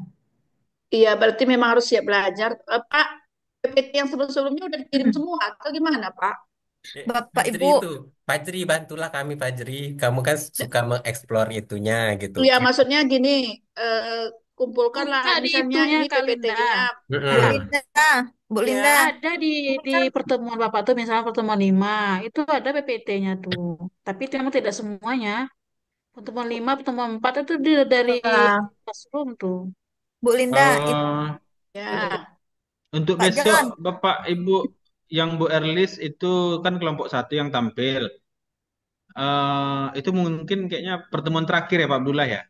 Iya, berarti memang harus siap belajar. Pak, PPT yang sebelum-sebelumnya udah dikirim semua atau gimana, Pak? Bapak Fajri Ibu, itu. Fajri, bantulah kami Fajri. Kamu kan suka mengeksplor itunya gitu. Ya, maksudnya gini, kumpulkanlah Enggak di misalnya itunya ini Kak Linda. PPT-nya. Bu Ya, Mm-mm. Linda, Bu Ya, Linda, ada di pertemuan Bapak tuh misalnya pertemuan 5 itu ada PPT-nya tuh. Tapi itu memang tidak semuanya. Pertemuan 5, pertemuan 4 itu dari Nah, classroom tuh. Bu Linda, itu Eh, ya. untuk Pak besok John. Bapak Ibu yang Bu Erlis itu kan kelompok satu yang tampil. Itu mungkin kayaknya pertemuan terakhir ya Pak Abdullah ya.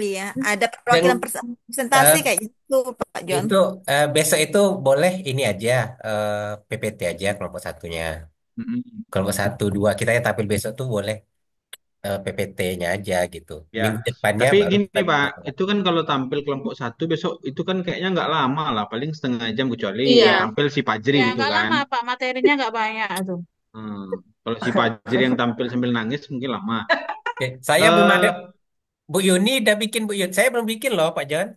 Iya, ada Dan perwakilan presentasi eh, kayak gitu, Pak John. itu besok itu boleh ini aja eh, PPT aja kelompok satunya. Mm-mm. Kelompok satu dua kita ya tampil besok tuh boleh PPT-nya aja gitu. Ya, Minggu depannya tapi baru kita gini Pak, bikin kelompok. itu kan kalau tampil kelompok satu besok itu kan kayaknya nggak lama lah, paling setengah jam kecuali yang Iya. tampil si Fajri Ya, itu nggak kan. lama Pak, materinya nggak banyak tuh. Hmm, kalau si Fajri yang tampil sambil nangis mungkin lama. Oke, saya belum ada eh Bu Yuni udah bikin Bu Yuni. Saya belum bikin loh Pak John.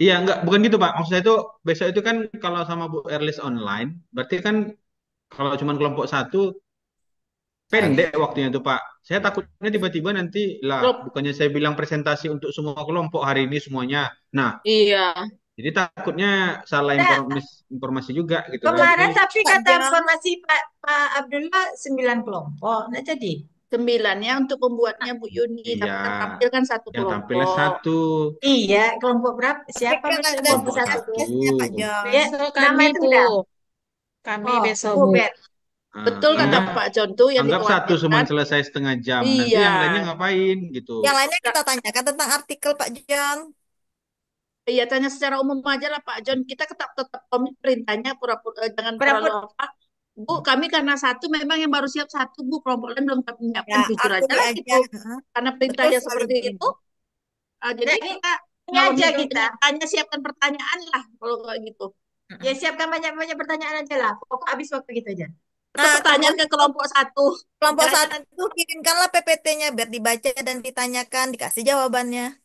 iya nggak bukan gitu Pak, maksudnya itu besok itu kan kalau sama Bu Erlis online, berarti kan kalau cuma kelompok satu Sekali. pendek waktunya tuh Pak. Saya takutnya tiba-tiba nanti lah, Klop. bukannya saya bilang presentasi untuk semua kelompok hari ini semuanya. Nah, Iya. jadi takutnya salah nah, informasi juga gitu kan. kemarin tapi Pak kata John, informasi Pak Abdullah 9 kelompok. Nggak jadi. 9 ya untuk pembuatnya Bu Yuni, Iya, tapi yang tampil kan satu yang tampilnya kelompok. satu, Iya, kelompok berapa? tapi Siapa kan maksudnya ada kelompok satu satu. tuh? tugasnya Pak John. Ya, Besok nama kami itu Bu, udah. kami Oh, besok Bu Bu. Bet. Betul Nah, kata anggap Pak John tuh yang anggap satu cuma dikhawatirkan. selesai setengah jam. Nanti Iya. yang lainnya ngapain gitu. Yang lainnya kita tanyakan tentang artikel Pak John. Iya, tanya secara umum aja lah Pak John. Kita tetap tetap komit perintahnya pura-pura jangan terlalu Berapa? apa. Bu, kami karena satu memang yang baru siap satu Bu, kelompok lain belum kami menyiapkan, Ya, jujur aja akui lah aja. gitu. Karena Betul perintahnya sekali seperti Bu itu, Linda. jadi Nah, kita ini kalau aja gitu kita. tanya siapkan pertanyaan lah kalau kayak gitu. Ya siapkan banyak-banyak pertanyaan aja lah. Pokok habis waktu gitu aja. Atau Nah, pertanyaan ke kelompok satu. kelompok Jangan satu kirimkanlah PPT-nya biar dibaca dan ditanyakan, dikasih jawabannya.